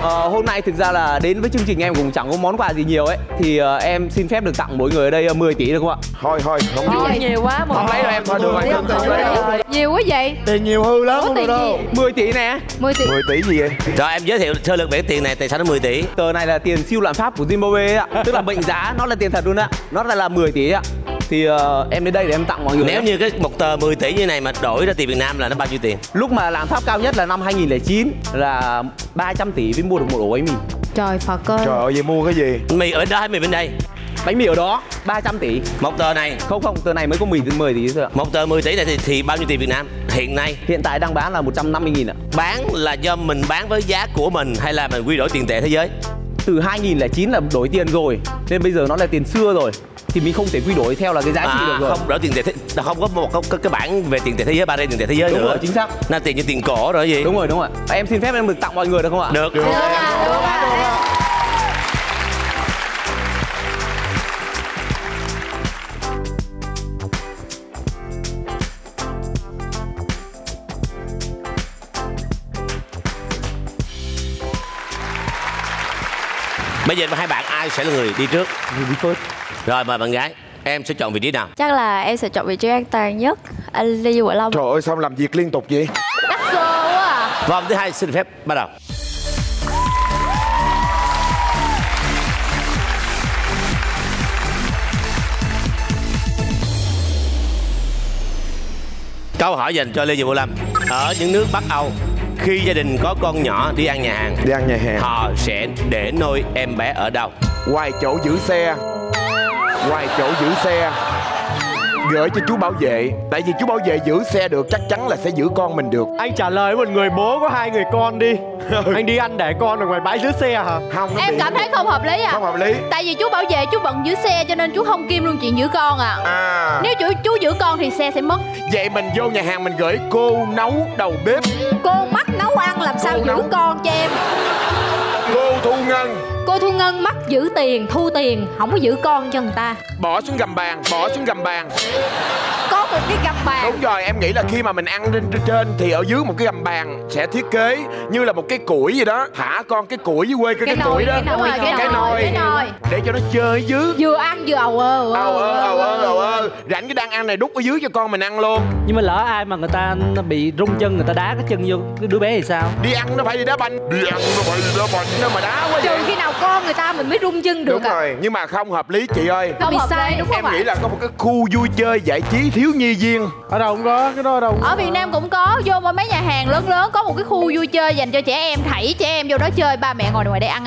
S18: Hôm nay thực ra là đến với chương trình em cũng chẳng có món quà gì nhiều ấy. Thì em xin phép được tặng mỗi người ở đây 10 tỷ được không ạ?
S6: Thôi, không
S7: nhiều quá.
S6: Không lấy đâu em, thôi được rồi.
S15: Nhiều quá vậy.
S10: Tiền nhiều hư lắm không được đâu.
S18: 10 tỷ nè.
S15: 10 tỷ.
S6: 10 tỷ gì vậy?
S3: Rồi em giới thiệu sơ lược về tiền này, tại sao nó 10 tỷ?
S18: Tờ này là tiền siêu lạm phát của Zimbabwe ạ. Tức là mệnh giá nó là tiền thật luôn ạ. Nó là 10 tỷ ạ. Thì em đến đây để em tặng mọi người.
S3: Nếu như cái một tờ 10 tỷ như này mà đổi ra tiền Việt Nam là nó bao nhiêu tiền?
S18: Lúc mà lạm phát cao nhất là năm 2009 là 300 tỷ mới mua được một ổ bánh mì.
S15: Trời Phật ơi.
S6: Trời ơi, vậy mua cái gì?
S3: Mì ở bên đó hay mì bên đây?
S18: Bánh mì ở đó 300 tỷ.
S3: Một tờ này?
S18: Không, tờ này mới có 10 tỷ thôi ạ.
S3: Một tờ 10 tỷ này thì bao nhiêu tiền Việt Nam hiện nay?
S18: Hiện tại đang bán là 150.000 ạ.
S3: Bán là do mình bán với giá của mình hay là mình quy đổi tiền tệ thế giới?
S18: Từ 2009 là đổi tiền rồi, nên bây giờ nó là tiền xưa rồi. Thì mình không thể quy đổi theo là cái giá trị được rồi.
S3: Không đổi tiền tệ không có một cái bảng về tiền tệ thế giới, ba tiền tệ thế giới. Đúng nữa.
S18: Rồi, chính xác.
S3: Là tiền như tiền cổ rồi gì?
S18: Đúng rồi. Em xin phép em được tặng mọi người được không ạ?
S3: Được. Bây giờ hai bạn ai sẽ là người đi trước?
S18: Người đi first.
S3: Rồi mời bạn gái. Em sẽ chọn vị trí nào?
S17: Chắc là em sẽ chọn vị trí an toàn nhất. Anh Lê Duy Long.
S6: Trời ơi, sao làm việc liên tục vậy?
S15: Đắt xơ quá à.
S3: Vòng thứ hai xin phép bắt đầu. Câu hỏi dành cho Lê Duy Lâm. Ở những nước Bắc Âu, khi gia đình có con nhỏ đi ăn nhà hàng, họ sẽ để nôi em bé ở đâu?
S6: Ngoài chỗ giữ xe. Gửi cho chú bảo vệ. Tại vì chú bảo vệ giữ xe được, chắc chắn là sẽ giữ con mình được.
S14: Anh trả lời một người bố có 2 người con đi. Anh đi ăn để con ở ngoài bãi giữ xe hả?
S6: Không.
S16: Em cảm thấy không hợp lý à?
S6: Không hợp lý.
S16: Tại vì chú bảo vệ chú bận giữ xe cho nên chú không kiêm luôn chuyện giữ con à. Nếu chú giữ con thì xe sẽ mất.
S6: Vậy mình vô nhà hàng mình gửi cô nấu đầu bếp.
S15: Cô mắc nấu ăn làm sao giữ con cho em?
S6: Cô Thu Ngân.
S15: Cô Thu Ngân mắc giữ tiền, thu tiền, không có giữ con cho người ta.
S6: Bỏ xuống gầm bàn.
S15: Có một cái gầm bàn.
S6: Đúng rồi, em nghĩ là khi mà mình ăn lên trên thì ở dưới một cái gầm bàn sẽ thiết kế như là một cái củi gì đó. Thả con cái củi dưới quê cái củi đó.
S16: Cái nồi.
S6: Để cho nó chơi dưới.
S15: Vừa ăn vừa ầu ơ.
S6: Rảnh cái đang ăn này đút ở dưới cho con mình ăn luôn.
S4: Nhưng mà lỡ ai mà người ta bị rung chân, người ta đá cái chân vô cái đứa bé thì sao?
S6: Đi ăn nó phải đi đá banh. Nó mà đá quá vậy.
S15: Trừ khi nào con người ta mình mới rung chân được.
S6: Đúng rồi, nhưng mà không hợp lý chị ơi.
S15: Không hợp lý đúng không ạ?
S6: Em nghĩ là có một cái khu vui chơi giải trí thiếu nhi viên.
S13: Ở đâu cũng có, cái đó ở đâu cũng có.
S16: Ở Việt Nam cũng có, vô mấy nhà hàng lớn có một cái khu vui chơi dành cho trẻ em, thảy trẻ em vô đó chơi, ba mẹ ngồi ngoài đây ăn.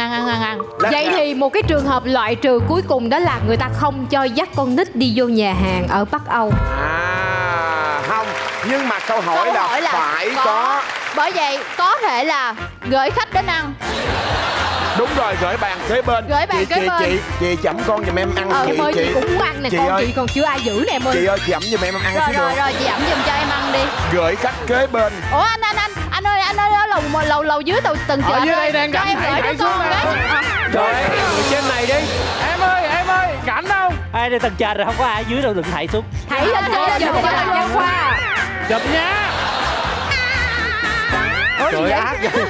S15: Vậy thì một cái trường hợp loại trừ cuối cùng đó là người ta không cho dắt con nít đi vô nhà hàng ở Bắc Âu.
S6: Không, nhưng mà câu hỏi là phải có.
S16: Bởi vậy có thể là gửi khách đến ăn.
S6: Đúng rồi, gửi bàn kế bên. Chị chẩm con giùm em ăn.
S15: Chị cũng muốn ăn nè, con ơi. Chị còn chưa ai giữ nè em ơi.
S6: Chị ơi, chị ẩm giùm em ăn xíu được.
S16: Rồi chị ẩm giùm cho em ăn đi.
S6: Gửi khách kế bên.
S16: Ủa anh ơi lầu dưới tầng chợ.
S13: Ở dưới đây đang
S16: cho em gửi đứa con cái.
S14: Trời ơi, ở trên này đi.
S13: Em ơi, cảnh đâu?
S4: Ai đây tầng trệt rồi, không có ai dưới đâu, đừng thảy xuống.
S15: Thảy lên trên cho bạn Văn Khoa.
S13: Chụp nha.
S14: Trời ác vậy.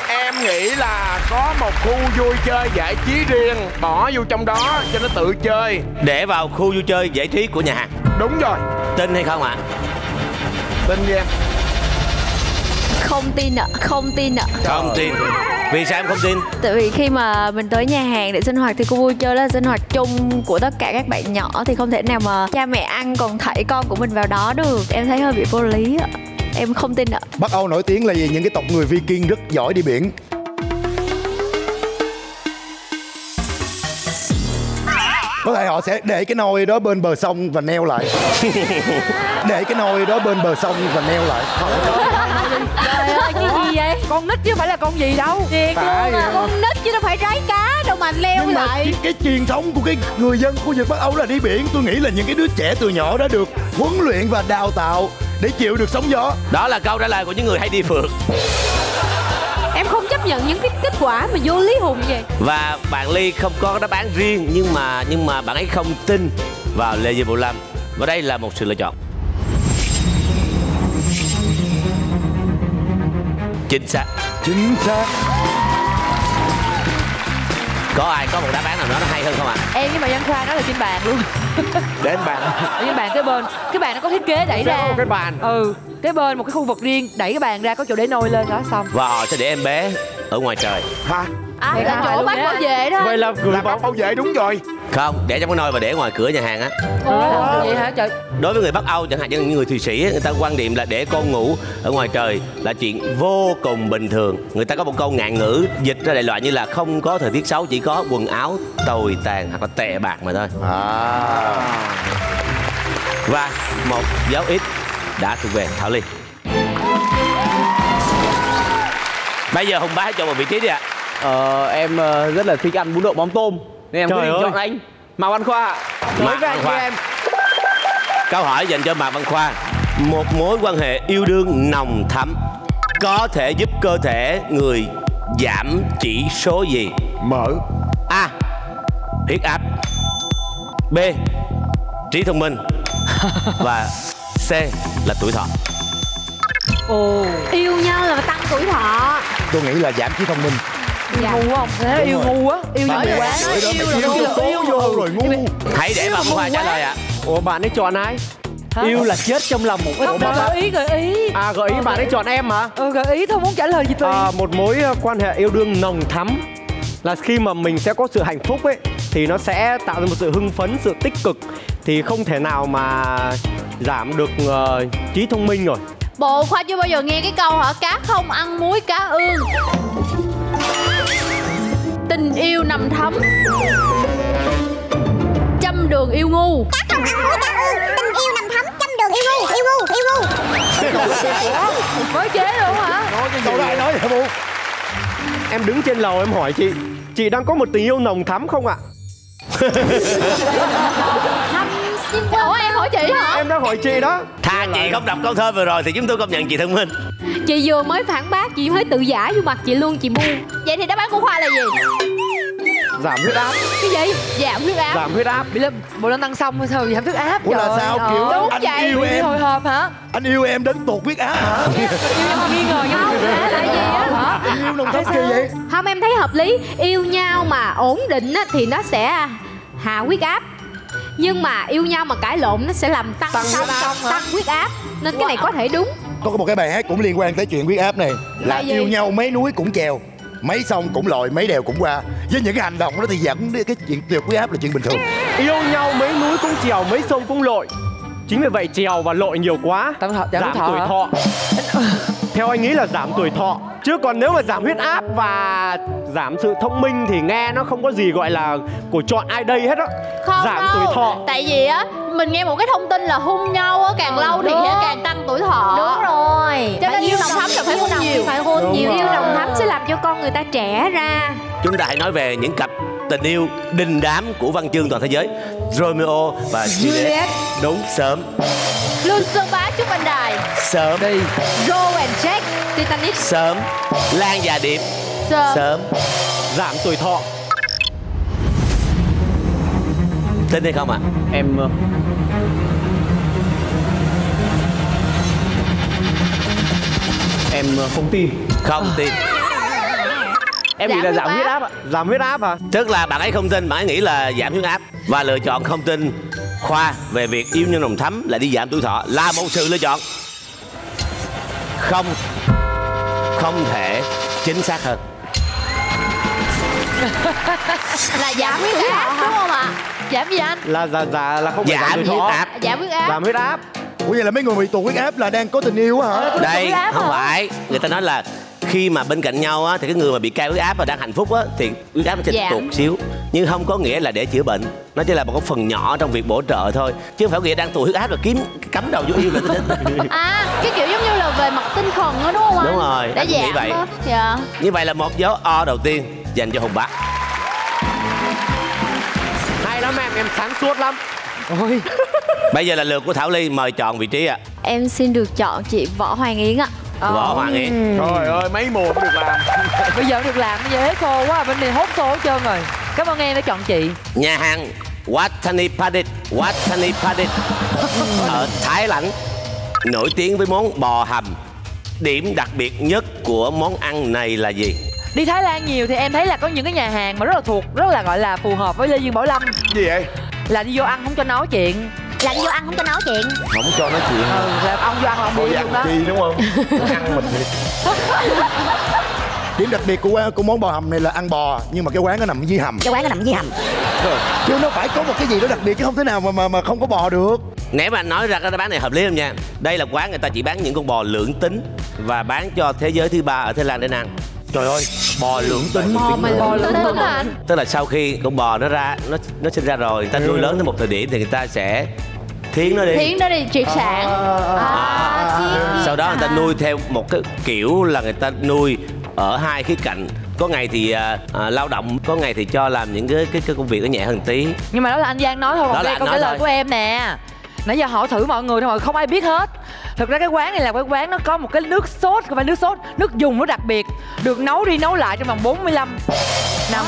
S6: Em nghĩ là có một khu vui chơi giải trí riêng, bỏ vô trong đó cho nó tự chơi.
S3: Để vào khu vui chơi giải trí của nhà hàng.
S6: Đúng rồi.
S3: Tin hay không ạ?
S6: Tin đi em.
S17: Không tin ạ.
S3: Không tin. Vì sao em không tin?
S17: Tại vì khi mà mình tới nhà hàng để sinh hoạt thì khu vui chơi đó là sinh hoạt chung của tất cả các bạn nhỏ, thì không thể nào mà cha mẹ ăn còn thảy con của mình vào đó được. Em thấy hơi bị vô lý ạ. Em không tin ạ.
S10: Bắc Âu nổi tiếng là gì? Những cái tộc người Viking rất giỏi đi biển. Có thể họ sẽ để cái nôi đó bên bờ sông và neo lại. Để cái nôi đó bên bờ sông và neo lại.
S11: Trời ơi, cái gì vậy?
S7: Con nít chứ phải là con gì đâu.
S11: Thiệt luôn à. Con nít chứ đâu phải rái cá đâu mà leo
S10: Nhưng mà
S11: lại.
S10: cái truyền thống của cái người dân khu vực Bắc Âu là đi biển. Tôi nghĩ là những cái đứa trẻ từ nhỏ đã được huấn luyện và đào tạo để chịu được sóng gió.
S3: Đó là câu trả lời của những người hay đi phượt.
S15: Em không chấp nhận những cái kết quả mà vô lý hùng vậy.
S3: Và bạn Ly không có đáp án riêng, nhưng mà bạn ấy không tin vào Lê Dư Bộ Lâm. Và đây là một sự lựa chọn chính xác.
S10: Chính xác.
S3: Có ai có một đáp án nào đó nó hay hơn không ạ?
S7: Em với bà Văn Khoa nói là trên bàn luôn.
S10: Để anh bàn.
S7: Ở trên bàn cái bên nó có thiết kế đẩy ra.
S14: Một cái bàn.
S7: Cái bên một cái khu vực riêng, đẩy cái bàn ra có chỗ để nôi lên đó xong.
S3: Và họ sẽ để em bé ở ngoài trời.
S6: Hả?
S16: Là chỗ bán bảo vệ đó.
S14: Vậy là gửi
S6: bán bảo vệ đúng rồi.
S3: Không, để trong cái nôi và để ngoài cửa nhà hàng á.
S7: Vậy hả trời?
S3: Đối với người Bắc Âu chẳng hạn như những người Thụy Sĩ, người ta quan niệm là để con ngủ ở ngoài trời là chuyện vô cùng bình thường. Người ta có một câu ngạn ngữ dịch ra đại loại như là không có thời tiết xấu, chỉ có quần áo tồi tàn hoặc là tệ bạc mà thôi. Và một dấu ít đã thuộc về Thảo Ly. Bây giờ Hùng Bá hãy chọn một vị trí đi ạ.
S18: Em rất là thích ăn bún đậu mắm tôm nên em quyết định chọn anh Mạc Văn Khoa.
S3: Mạc Văn Khoa. Câu hỏi dành cho Mạc Văn Khoa. Một mối quan hệ yêu đương nồng thắm có thể giúp cơ thể người giảm chỉ số gì?
S6: Mỡ.
S3: A. Huyết áp. B. Trí thông minh. Và C là tuổi thọ.
S15: Yêu nhau là tăng tuổi thọ.
S10: Tôi nghĩ là giảm trí thông minh.
S7: Ngu không? Thế yêu ngu á, yêu như quá.
S10: Yêu vô rồi ngu.
S3: Hãy để Mạc Văn Khoa trả lời ạ.
S14: Ủa bạn ấy chọn ai? Yêu là chết trong lòng một
S7: Không, gợi ý.
S14: Gợi ý bạn ấy chọn em hả?
S7: Gợi ý thôi, muốn trả lời gì tùy.
S14: Một mối quan hệ yêu đương nồng thắm là khi mà mình sẽ có sự hạnh phúc ấy thì nó sẽ tạo ra một sự hưng phấn, sự tích cực, thì không thể nào mà giảm được trí thông minh rồi.
S16: Bộ Khoa chưa bao giờ nghe cái câu hả? Cá không ăn muối cá ương. Tình yêu nồng thắm, trăm đường yêu ngu.
S19: Cá không ăn muối cá ương, tình yêu nồng thắm, trăm đường yêu ngu.
S16: Mới chế luôn hả?
S10: Câu đó ai nói vậy Bu?
S14: Em đứng trên lầu em hỏi chị đang có một tình yêu nồng thắm không ạ?
S16: Ủa em hỏi chị hả?
S14: Em đang hỏi chị đó.
S3: Thà chị không đọc câu thơ vừa rồi thì chúng tôi công nhận chị thông minh.
S15: Chị vừa mới phản bác, chị mới tự giả vô mặt chị luôn, chị bu.
S16: Vậy thì đáp án của Khoa là gì?
S14: Giảm huyết áp.
S16: Cái gì? Giảm huyết áp.
S14: Giảm huyết áp.
S7: Bị lên bộ lên tăng xong rồi sao giảm huyết áp?
S10: Ủa là sao kiểu
S16: đúng
S10: anh
S16: vậy.
S10: yêu em
S7: Hồi hộp hả?
S10: Anh yêu em đến tụt huyết áp hả?
S7: Yêu mà nghi ngờ nhau
S15: là gì á?
S10: Tình yêu nồng thắm kia vậy?
S15: Không, em thấy hợp lý. Yêu nhau mà ổn định á, thì nó sẽ hạ huyết áp. Nhưng mà yêu nhau mà cãi lộn nó sẽ làm tăng huyết áp. Nên cái này có thể đúng.
S10: Có một cái bài hát cũng liên quan tới chuyện huyết áp này là yêu nhau mấy núi cũng trèo, mấy sông cũng lội, mấy đèo cũng qua. Với những cái hành động đó thì dẫn đến cái chuyện trượt huyết áp là chuyện bình thường.
S14: Yêu nhau mấy núi cũng trèo, mấy sông cũng lội. Chính vì vậy trèo và lội nhiều quá giảm tuổi thọ. Theo anh nghĩ là giảm tuổi thọ. Chứ còn nếu mà giảm huyết áp và giảm sự thông minh thì nghe nó không có gì gọi là của chọn ai đây hết á.
S16: Không
S14: giảm
S16: đâu.
S14: tuổi thọ.
S16: Tại vì á mình nghe một cái thông tin là hôn nhau á càng lâu thì sẽ càng tăng tuổi thọ.
S11: Đúng rồi.
S16: Cho nên yêu nồng thắm là phải hôn nhiều.
S11: Phải hôn nhiều.
S15: Yêu nồng thắm sẽ làm cho con người ta trẻ ra.
S3: Chúng ta hãy nói về những cặp tình yêu đình đám của văn chương toàn thế giới. Romeo và Juliet. Đúng. Sớm.
S16: Lương Xuân Bá Trúc Anh Đài.
S3: Sớm.
S15: Đi. Joe and Jack Titanic.
S3: Sớm. Lan và Điệp.
S16: Sớm.
S14: Giảm tuổi thọ.
S3: Tin hay không ạ?
S18: Em không tin.
S3: Không tin.
S18: Em nghĩ là giảm huyết áp ạ.
S14: Giảm huyết áp hả?
S3: Tức là bạn ấy không tin, bạn ấy nghĩ là giảm huyết áp và lựa chọn không tin Khoa về việc yêu nhau nồng thắm là đi giảm tuổi thọ là một sự lựa chọn không thể chính xác hơn.
S16: Là giảm huyết áp đúng không ạ? Giảm gì anh?
S14: Là không phải
S3: giảm
S14: tuổi thọ.
S3: huyết áp.
S16: Giảm huyết áp.
S14: Giảm huyết áp.
S10: Ủa vậy là mấy người bị tụt huyết áp là đang có tình yêu hả?
S3: Đây không phải, người ta nói là khi mà bên cạnh nhau á, thì cái người mà bị cao huyết áp và đang hạnh phúc á, thì huyết áp nó sẽ tụt xíu, nhưng không có nghĩa là để chữa bệnh, nó chỉ là một cái phần nhỏ trong việc bổ trợ thôi, chứ không phải nghĩa đang tụt huyết áp rồi cắm đầu vô yêu là thích.
S16: Cái kiểu giống như là về mặt tinh thần đó đúng không anh?
S3: Đúng rồi,
S16: để giảm
S3: vậy.
S16: Dạ.
S3: Như vậy là một dấu O đầu tiên dành cho Hùng Bá.
S14: Hay lắm em sáng suốt lắm.
S4: Ôi.
S3: Bây giờ là lượt của Thảo Ly, mời chọn vị trí ạ.
S17: Em xin được chọn chị Võ Hoàng Yến ạ.
S3: Võ Hoàng Yến.
S6: Trời ơi, mấy mùa mới được làm.
S7: Bây giờ được làm, bây giờ hết xô quá, bên này hốt xô hết trơn rồi. Cảm ơn em đã chọn chị.
S3: Nhà hàng Wattani Padit ở Thái Lan nổi tiếng với món bò hầm. Điểm đặc biệt nhất của món ăn này là gì?
S7: Đi Thái Lan nhiều thì em thấy là có những cái nhà hàng mà rất là thuộc, rất là gọi là phù hợp với Lê Dương Bảo Lâm.
S6: Gì vậy?
S7: Là đi vô ăn không cho nói chuyện.
S19: Là đi vô ăn không cho nói chuyện.
S6: Không cho nói chuyện.
S7: Là ông vô ăn là ông đi luôn đó.
S6: Chi đúng không? Ăn mình thì.
S10: Điểm đặc biệt của món bò hầm này là ăn bò, nhưng mà cái quán nó nằm dưới hầm.
S19: Cái quán nó nằm dưới hầm.
S10: Chứ nó phải có một cái gì đó đặc biệt chứ không thể nào mà không có bò được.
S3: Nếu mà nói ra cái bán này hợp lý không nha? Đây là quán người ta chỉ bán những con bò lưỡng tính và bán cho thế giới thứ ba ở Thái Lan để ăn.
S10: Trời ơi, bò lưỡng tính.
S7: Bò lưỡng tính hả anh?
S3: Tức là sau khi con bò nó ra, nó sinh ra rồi, người ta nuôi lớn đến một thời điểm thì người ta sẽ thiến nó đi,
S16: triệt sản.
S3: Sau đó người ta nuôi theo một cái kiểu là người ta nuôi ở hai khía cạnh. Có ngày thì lao động, có ngày thì cho làm những cái công việc nó nhẹ hơn tí.
S7: Nhưng mà đó là anh Giang nói thôi, còn đây câu trả lời của em nè. Nãy giờ hỏi thử mọi người thôi mà không ai biết hết. Thực ra cái quán này là cái quán nó có một cái nước sốt, không phải nước sốt, nước dùng nó đặc biệt, được nấu đi nấu lại trong vòng 45 năm.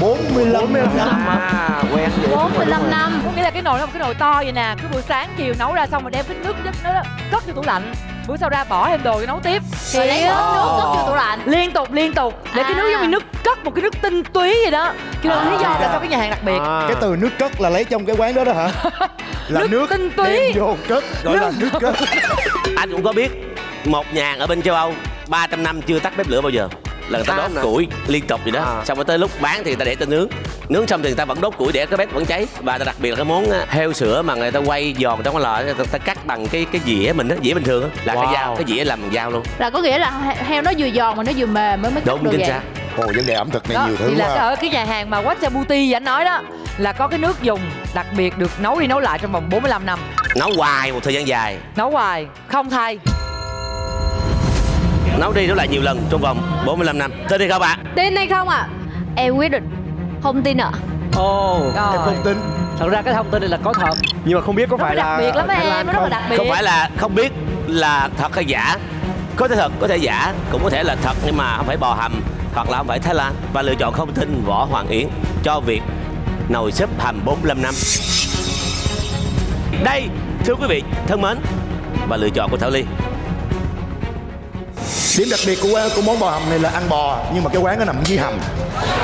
S10: 45 năm.
S6: Quen vậy.
S16: 45 năm.
S7: Có nghĩa là cái nồi nó một cái nồi to vậy nè, cứ buổi sáng chiều nấu ra xong rồi đem cái nước đó cất vô tủ lạnh. Bữa sau ra bỏ thêm đồ để nấu tiếp.
S16: Rồi lấy nước cất vô tủ lạnh.
S7: Liên tục để cái nước giống như nước cất, một cái nước tinh túy vậy đó. Cho nên lý do là sao cái nhà hàng đặc biệt.
S10: Cái từ nước cất là lấy trong cái quán đó đó hả? Là nước
S7: tinh túy
S10: đem vô cất, gọi là nước cất.
S3: Anh cũng có biết một nhà hàng ở bên châu Âu 300 năm chưa tắt bếp lửa bao giờ, là người ta đốt củi liên tục vậy đó. Xong rồi tới lúc bán thì người ta để tên nướng xong thì người ta vẫn đốt củi để cái bếp vẫn cháy. Và đặc biệt là cái món heo sữa mà người ta quay giòn trong cái lò, người ta cắt bằng cái dĩa mình á, dĩa bình thường á, là cái dao, cái dĩa làm bằng dao luôn.
S16: Là có nghĩa là heo nó vừa giòn mà nó vừa mềm mới cắt được vậy. Đúng, chính xác.
S10: Ồ, vấn đề ẩm thực này nhiều thứ
S7: thì là
S10: quá.
S7: ở cái nhà hàng mà Wachabuti anh nói đó là có cái nước dùng đặc biệt được nấu đi nấu lại trong vòng 45 năm.
S3: Nấu hoài một thời gian dài.
S7: Nấu hoài, không thay.
S3: Nấu đi nấu lại nhiều lần trong vòng 45 năm. Tin hay không ạ?
S17: Tin hay không ạ? Em quyết định không tin ạ.
S10: Em không tin.
S4: Thật ra cái thông tin này là có thật.
S14: Nhưng mà không biết có phải là
S7: đặc biệt lắm em, nó rất là đặc biệt.
S3: Không phải là không biết là thật hay giả. Có thể thật, có thể giả, cũng có thể là thật nhưng mà không phải bò hầm hoặc là không phải Thái Lan. Và lựa chọn không tin Võ Hoàng Yến cho việc nồi súp hầm 45 năm. Đây, thưa quý vị thân mến, và lựa chọn của Thảo Ly.
S10: Điểm đặc biệt của món bò hầm này là ăn bò, nhưng mà cái quán nó nằm dưới hầm.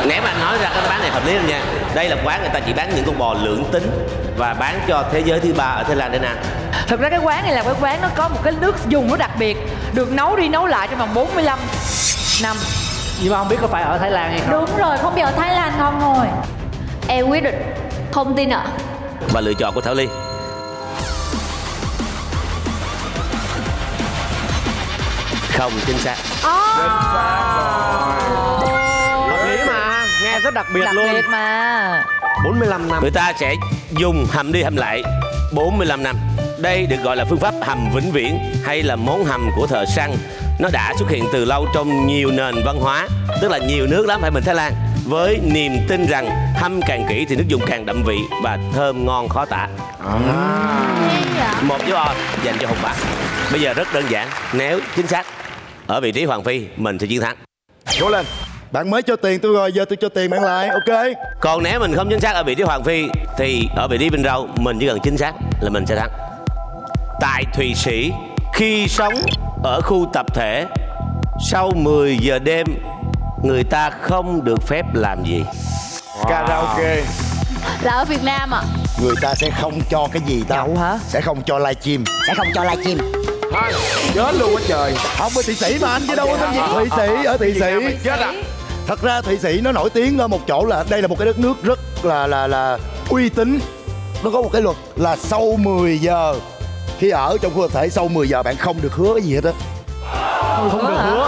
S3: Nếu mà nói ra cái bán này hợp lý không nha? Đây là quán người ta chỉ bán những con bò lưỡng tính và bán cho thế giới thứ ba ở Thái Lan để ăn.
S7: Thực ra cái quán này là cái quán nó có một cái nước dùng nó đặc biệt, được nấu đi nấu lại trong vòng 45 năm.
S4: Nhưng mà không biết có phải ở Thái Lan hay không?
S11: Đúng rồi, không biết ở Thái Lan không rồi.
S17: Em quyết định không tin ạ.
S3: Và lựa chọn của Thảo Ly. Không chính xác.
S14: Hợp lý mà, nghe rất đặc biệt luôn.
S7: Đặc biệt mà.
S14: 45 năm.
S3: Người ta sẽ dùng hầm đi hầm lại 45 năm. Đây được gọi là phương pháp hầm vĩnh viễn hay là món hầm của thợ săn. Nó đã xuất hiện từ lâu trong nhiều nền văn hóa, tức là nhiều nước lắm, phải mình Thái Lan, với niềm tin rằng hâm càng kỹ thì nước dùng càng đậm vị và thơm ngon khó tả. Một dấu O dành cho Hùng Bá. Bây giờ rất đơn giản, nếu chính xác ở vị trí Hoàng Phi, mình sẽ chiến thắng.
S10: Cố lên. Bạn mới cho tiền tôi rồi, giờ tôi cho tiền bạn lại, ok?
S3: Còn nếu mình không chính xác ở vị trí Hoàng Phi thì ở vị trí Vinh Râu mình chỉ cần chính xác là mình sẽ thắng. Tại Thụy Sĩ, khi sống ở khu tập thể, sau 10 giờ đêm người ta không được phép làm gì?
S6: Karaoke.
S16: Là ở Việt Nam ạ.
S10: Người ta sẽ không cho cái gì ta?
S7: Nhậu hả?
S10: Sẽ không cho livestream.
S19: Sẽ không cho livestream.
S6: Thôi, chết luôn á trời.
S10: Không, ở Thụy Sĩ mà anh chứ đâu có gì. Thụy Sĩ, ở Thụy Sĩ.
S6: Chết à?
S10: Thật ra Thụy Sĩ nó nổi tiếng ở một chỗ là đây là một cái đất nước rất là uy tín. Nó có một cái luật là sau 10 giờ, khi ở trong khu tập thể sau 10 giờ bạn không được hứa cái gì hết á.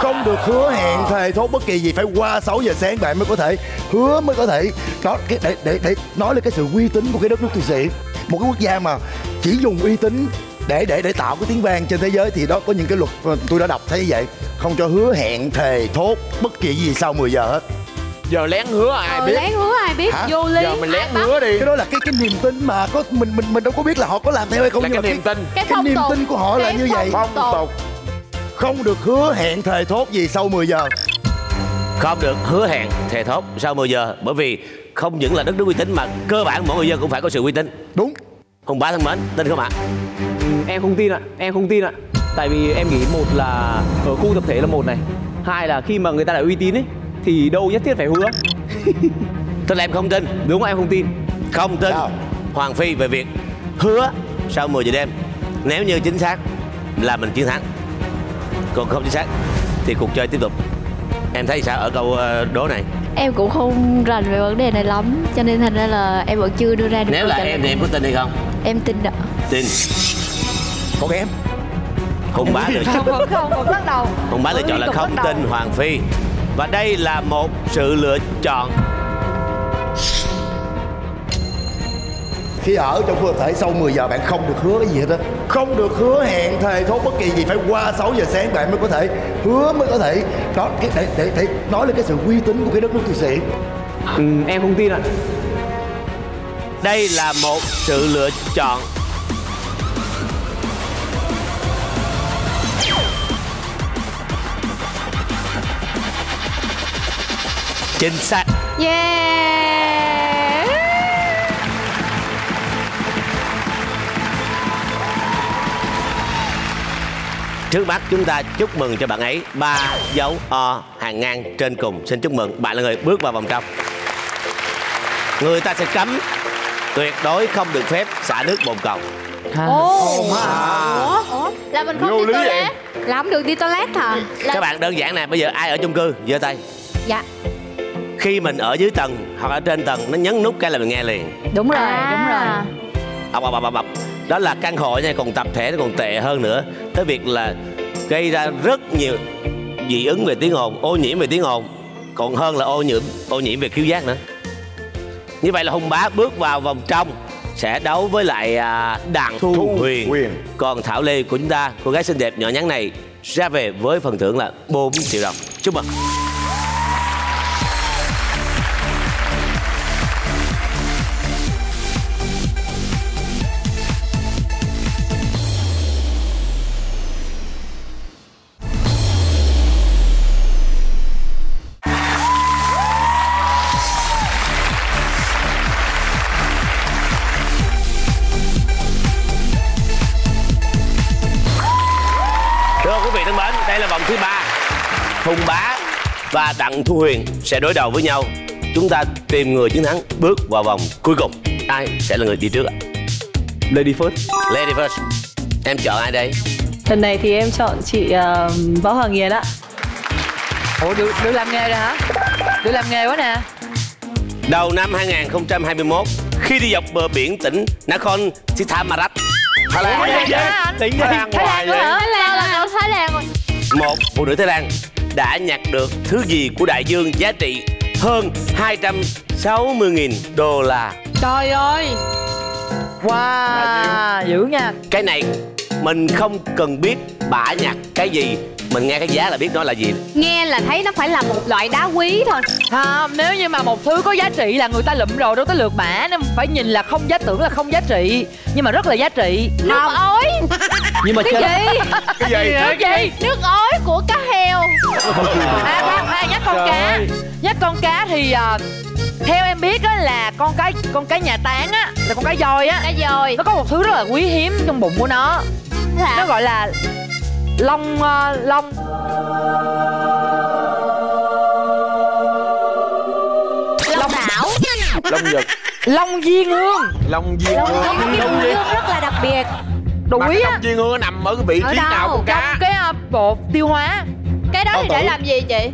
S10: Không được hứa hẹn thề thốt bất kỳ gì, phải qua 6 giờ sáng bạn mới có thể hứa, mới có thể đó, để nói lên cái sự uy tín của cái đất nước Thụy Sĩ, một cái quốc gia mà chỉ dùng uy tín để tạo cái tiếng vang trên thế giới. Thì đó có những cái luật tôi đã đọc thấy vậy, không cho hứa hẹn thề thốt bất kỳ gì sau 10 giờ hết.
S6: Giờ lén hứa ai biết?
S15: Lén hứa ai biết? Vô lý.
S6: Giờ mình lén hứa đi.
S10: Cái đó là cái niềm tin mà có mình đâu có biết là họ có làm theo hay không.
S6: Là cái niềm tin.
S10: Cái niềm tin của họ là như vậy.
S6: Phong tục.
S10: Không được hứa hẹn thề thốt gì sau 10 giờ.
S3: Không được hứa hẹn thề thốt sau 10 giờ, bởi vì không những là đất nước uy tín mà cơ bản mỗi người dân cũng phải có sự uy tín.
S10: Đúng.
S3: Hùng Bá thân mến, tin không ạ?
S18: Em không tin ạ, em không tin ạ. Tại vì em nghĩ một là ở khu tập thể là một này, hai là khi mà người ta đã uy tín ấy thì đâu nhất thiết phải hứa.
S3: Tức là em không tin?
S18: Đúng, em không tin.
S3: Không tin Hoàng Phi về việc hứa sau 10 giờ đêm. Nếu như chính xác là mình chiến thắng, còn không chính xác thì cuộc chơi tiếp tục. Em thấy sao ở câu đố này?
S17: Em cũng không rành về vấn đề này lắm, cho nên thành ra là em vẫn chưa đưa ra được.
S3: Nếu là em thì em có tin hay không?
S17: Em tin ạ.
S3: Tin. Còn em? Hùng Bá lựa chọn
S7: không lắc đầu.
S3: Hùng Bá lựa chọn là không tin Hoàng Phi. Và đây là một sự lựa chọn.
S10: Khi ở trong khu tập thể sau 10 giờ bạn không được hứa cái gì hết á. Không được hứa hẹn thề thốt bất kỳ gì, phải qua 6 giờ sáng bạn mới có thể hứa, mới có thể đó, để nói lên cái sự uy tín của cái đất nước Thụy Sĩ.
S18: Em không tin ạ.
S3: Đây là một sự lựa chọn. Chính xác.
S15: Yeah.
S3: Trước mắt chúng ta chúc mừng cho bạn ấy 3 dấu O hàng ngang trên cùng. Xin chúc mừng, bạn là người bước vào vòng trong. Người ta sẽ cấm tuyệt đối không được phép xả nước bồn cầu.
S15: Ủa? Là mình không đi toilet? Là không được đi toilet hả?
S3: Các bạn đơn giản nè, bây giờ ai ở chung cư giơ tay.
S15: Dạ.
S3: Khi mình ở dưới tầng hoặc ở trên tầng, nó nhấn nút cái là mình nghe liền.
S7: Đúng rồi, đúng rồi.
S3: Ọc. Đó là căn hộ nha, còn tập thể nó còn tệ hơn nữa. Tới việc là gây ra rất nhiều dị ứng về tiếng ồn, ô nhiễm về tiếng ồn, còn hơn là ô nhiễm về khứu giác nữa. Như vậy là Hùng Bá bước vào vòng trong, sẽ đấu với lại Đặng Thu Huyền. Còn Thảo Lê của chúng ta, cô gái xinh đẹp nhỏ nhắn này, ra về với phần thưởng là 4 triệu đồng. Chúc mừng. Đây là vòng thứ 3. Hùng Bá và Đặng Thu Huyền sẽ đối đầu với nhau. Chúng ta tìm người chiến thắng bước vào vòng cuối cùng. Ai sẽ là người đi trước ạ?
S18: Lady first.
S3: Lady first. Em chọn ai đây?
S9: Lần này thì em chọn chị Võ Hoàng Hiền ạ.
S7: Ủa được làm nghề rồi hả? Được làm nghề quá nè.
S3: Đầu năm 2021, khi đi dọc bờ biển tỉnh Nakhon Sitamarat,
S6: Thái Lan.
S3: Tỉnh Thái Lan
S15: Thái Lan rồi.
S3: Một phụ nữ Thái Lan đã nhặt được thứ gì của đại dương giá trị hơn 260.000 đô la.
S7: Trời ơi. Wow, dữ nha.
S3: Cái này mình không cần biết bả nhặt cái gì, mình nghe cái giá là biết nó là gì.
S15: Nghe là thấy nó phải là một loại đá quý thôi.
S7: Không, nếu như mà một thứ có giá trị là người ta lụm rồi, đâu tới lượt bả. Nên phải nhìn là không giá, tưởng là không giá trị nhưng mà rất là giá trị.
S15: Nước ối.
S18: Nhưng mà
S15: cái gì?
S7: Cái gì?
S15: Nước ối của cá heo.
S7: Nhắc con cá. Nhắc con cá thì theo em biết á là con cá nhà táng á, là con cá voi á.
S15: Cá voi.
S7: Nó có một thứ rất là quý hiếm trong bụng của nó. Nó gọi là long
S6: Long
S15: đảo.
S6: Long Nhật.
S7: Long Diên Hương.
S6: Long Diên Hương.
S11: Long Diên Hương rất là đặc biệt.
S7: Đồ quý á.
S6: Long Diên Hương nằm ở cái vị trí nào của cá?
S7: Cái bộ tiêu hóa.
S15: Cái đó thì để làm gì chị?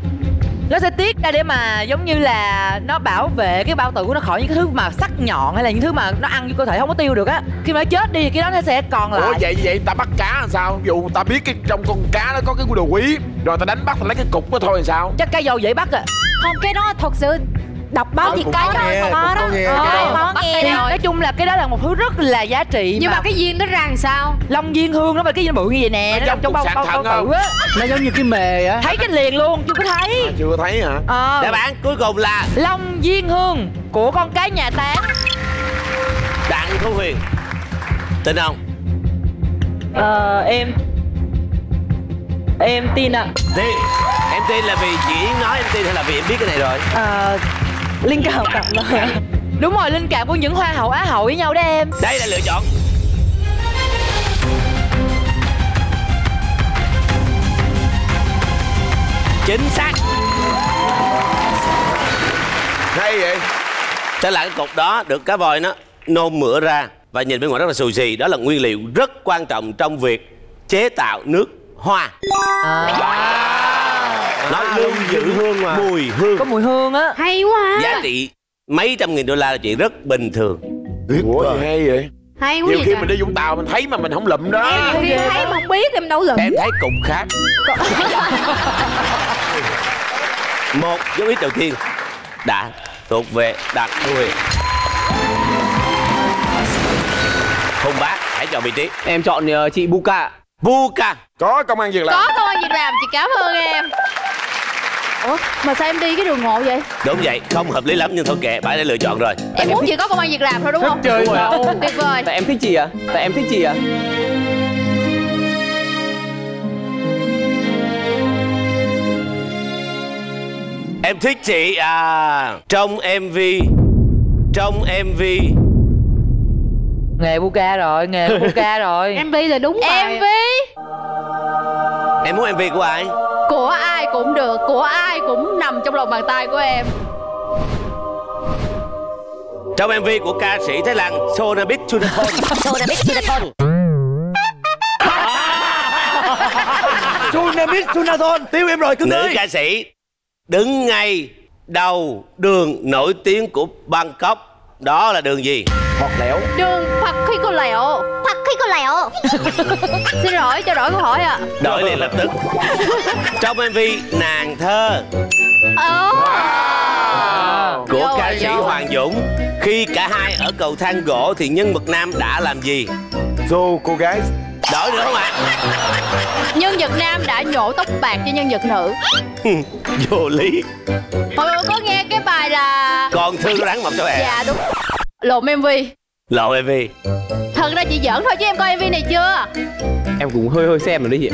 S7: Nó sẽ tiết ra để mà giống như là nó bảo vệ cái bao tử của nó khỏi những cái thứ mà sắc nhọn hay là những thứ mà nó ăn vô cơ thể không có tiêu được á. Khi mà nó chết đi cái đó nó sẽ còn lại.
S6: Ủa vậy ta bắt cá làm sao? Ví dụ ta biết cái trong con cá nó có cái đồ quý, rồi ta đánh bắt ta lấy cái cục đó thôi làm sao?
S7: Chắc cá dầu dễ bắt à.
S11: Không, cái đó thật sự đọc báo thì cái đó có đó.
S7: Nói chung là cái đó là một thứ rất là giá trị.
S15: Nhưng mà cái viên nó ra làm sao?
S7: Long viên hương nó phải cái viên bự như vậy nè, nó trong bao tử á.
S4: Nó giống như cái mề á.
S7: Thấy cái liền luôn, chưa có thấy.
S6: Chưa thấy hả?
S3: Đáp án cuối cùng là
S7: long viên hương của con cái nhà táng.
S3: Đặng Thu Huyền. Tin không?
S9: Em tin ạ.
S3: Tin. Em tin là vì chị Yến nói em tin hay là vì em biết cái này rồi?
S9: Linh cảm thôi.
S7: Đúng rồi, linh cảm của những hoa hậu á hậu với nhau đó em.
S3: Đây là lựa chọn. Chính xác.
S6: Hay vậy.
S3: Thế là cái cục đó được cá voi nó nôn mửa ra và nhìn bên ngoài rất là xù xì. Đó là nguyên liệu rất quan trọng trong việc chế tạo nước hoa. Nó lưu giữ hương mà. Mùi hương.
S7: Có mùi hương á.
S15: Hay quá ha.
S3: Giá trị mấy trăm nghìn đô la là chuyện rất bình thường.
S6: Ủa gì hay vậy?
S15: Hay quá.
S6: Nhiều
S15: vậy
S6: khi
S15: cả.
S6: mình đi Vũng Tàu mình thấy mà mình không lụm đó.
S15: Em khi thấy mà không biết em đâu lụm.
S3: Em thấy cục khác. Một dấu ít đầu tiên đã thuộc về Đặng Thu Huyền. Hùng Bá hãy chọn vị trí.
S18: Em chọn chị Buka.
S3: Buka.
S6: Có công ăn việc làm.
S16: Có công ăn việc làm, chị cảm ơn em. Ủa mà sao em đi cái đường ngộ vậy?
S3: Đúng vậy, không hợp lý lắm nhưng thôi kệ, bạn đã lựa chọn rồi.
S16: Em muốn chị có công ăn việc làm thôi đúng không?
S18: Chơi đâu.
S16: Tuyệt vời.
S18: Tại em thích chị à? Tại em thích chị à?
S3: Em thích chị à? Trong MV
S7: Nghề Buka rồi, nghề Buka rồi.
S15: MV là đúng rồi.
S16: MV
S3: Em muốn MV của ai?
S16: của ai cũng được, của ai cũng nằm trong lòng bàn tay của em.
S3: Trong MV của ca sĩ Thái Lan Sonabit Chunathon.
S19: Sonabit Chunathon.
S10: Sonabit Chunathon. Tiêu em rồi cưng
S3: Nữ
S10: ơi.
S3: ca sĩ đứng ngay đầu đường nổi tiếng của Bangkok. Đó là đường gì?
S6: Hoặc lẻo.
S16: Đường Phật khi cô lẹo.
S19: Thật khi có lẹo.
S16: Xin lỗi cho đổi câu hỏi ạ.
S3: Đổi liền lập tức. Trong MV Nàng Thơ của ca sĩ Hoàng Dũng, khi cả hai ở cầu thang gỗ thì nhân vật nam đã làm gì?
S6: Dô cô gái.
S3: Đổi nữa không ạ?
S16: Nhân vật nam đã nhổ tóc bạc cho nhân vật nữ.
S3: Vô lý.
S16: Mọi người có nghe cái bài là
S3: Còn thương rắn mọc cho hè.
S16: Dạ đúng. Lộn MV.
S3: Lộn MV.
S16: Thật ra chị giỡn thôi chứ em coi MV này chưa?
S18: Em cũng hơi xem rồi đấy chị.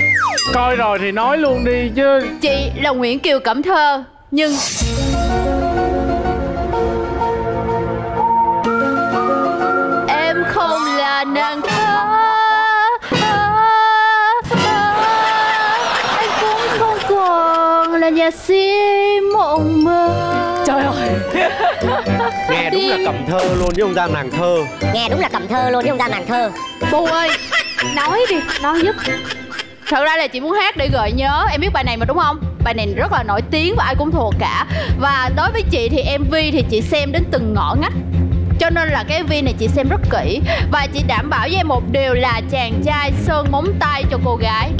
S13: Coi rồi thì nói luôn đi chứ.
S16: Chị là Nguyễn Kiều Cẩm Thơ. Nhưng em không là nàng thơ. Em cũng không còn là nhà si mộng mơ.
S7: Trời ơi.
S14: Nghe đúng là Cẩm Thơ luôn chứ không ra nàng thơ.
S19: Nghe đúng là Cẩm Thơ luôn chứ không ra nàng thơ.
S16: Bu ơi, nói đi, nói giúp. Thật ra là chị muốn hát để gợi nhớ. Em biết bài này mà đúng không? Bài này rất là nổi tiếng và ai cũng thuộc cả. Và đối với chị thì MV thì chị xem đến từng ngõ ngách. Cho nên là cái MV này chị xem rất kỹ. Và chị đảm bảo với em một điều là chàng trai sơn móng tay cho cô gái.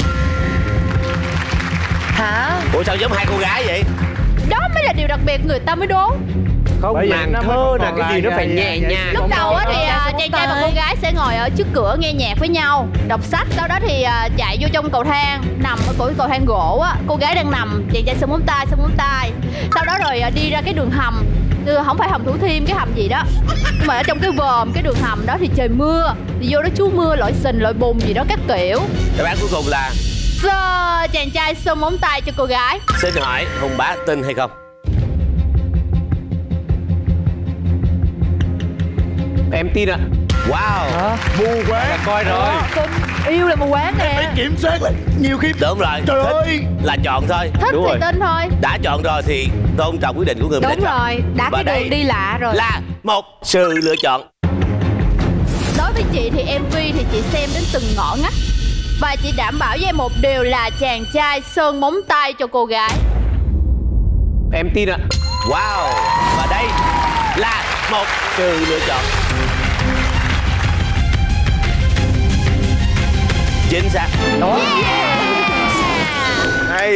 S7: Hả?
S3: Ủa sao giống hai cô gái vậy?
S16: Đó mới là điều đặc biệt người ta mới đố.
S14: Không, nàng thơ là cái gì nó phải nhẹ nhàng.
S16: Lúc đầu á thì chàng trai và cô gái sẽ ngồi ở trước cửa nghe nhạc với nhau, đọc sách. Sau đó thì chạy vô trong cầu thang, nằm ở cổ cầu thang gỗ á. Cô gái đang nằm, chàng trai sơn móng tay. Sau đó rồi đi ra cái đường hầm, không phải hầm Thủ Thiêm, cái hầm gì đó. Nhưng mà ở trong cái vòm cái đường hầm đó thì trời mưa, thì vô đó trú mưa, lội sình, lội bùn gì đó các kiểu.
S3: Đáp án cuối cùng là
S16: chàng trai sơn móng tay cho cô gái.
S3: Xin hỏi Hùng Bá tin hay không?
S18: Em tin ạ.
S3: Wow.
S10: Mù quáng.
S14: Coi rồi.
S7: Yêu là mù quáng nè.
S10: Phải kiểm soát lại. Nhiều khi.
S3: Đúng rồi.
S10: Trời
S3: Thích
S10: ơi.
S3: là chọn thôi.
S16: Thích
S3: Đúng
S16: thì
S3: rồi.
S16: tin thôi.
S3: Đã chọn rồi thì tôn trọng quyết định của người mình.
S15: Đúng rồi, đã
S3: và
S15: cái đường đi lạ rồi.
S3: Là một sự lựa chọn.
S16: Đối với chị thì MV thì chị xem đến từng ngõ ngách. Và chị đảm bảo với em một điều là chàng trai sơn móng tay cho cô gái.
S18: Em tin ạ.
S3: Wow. Và đây là một sự lựa chọn chính xác.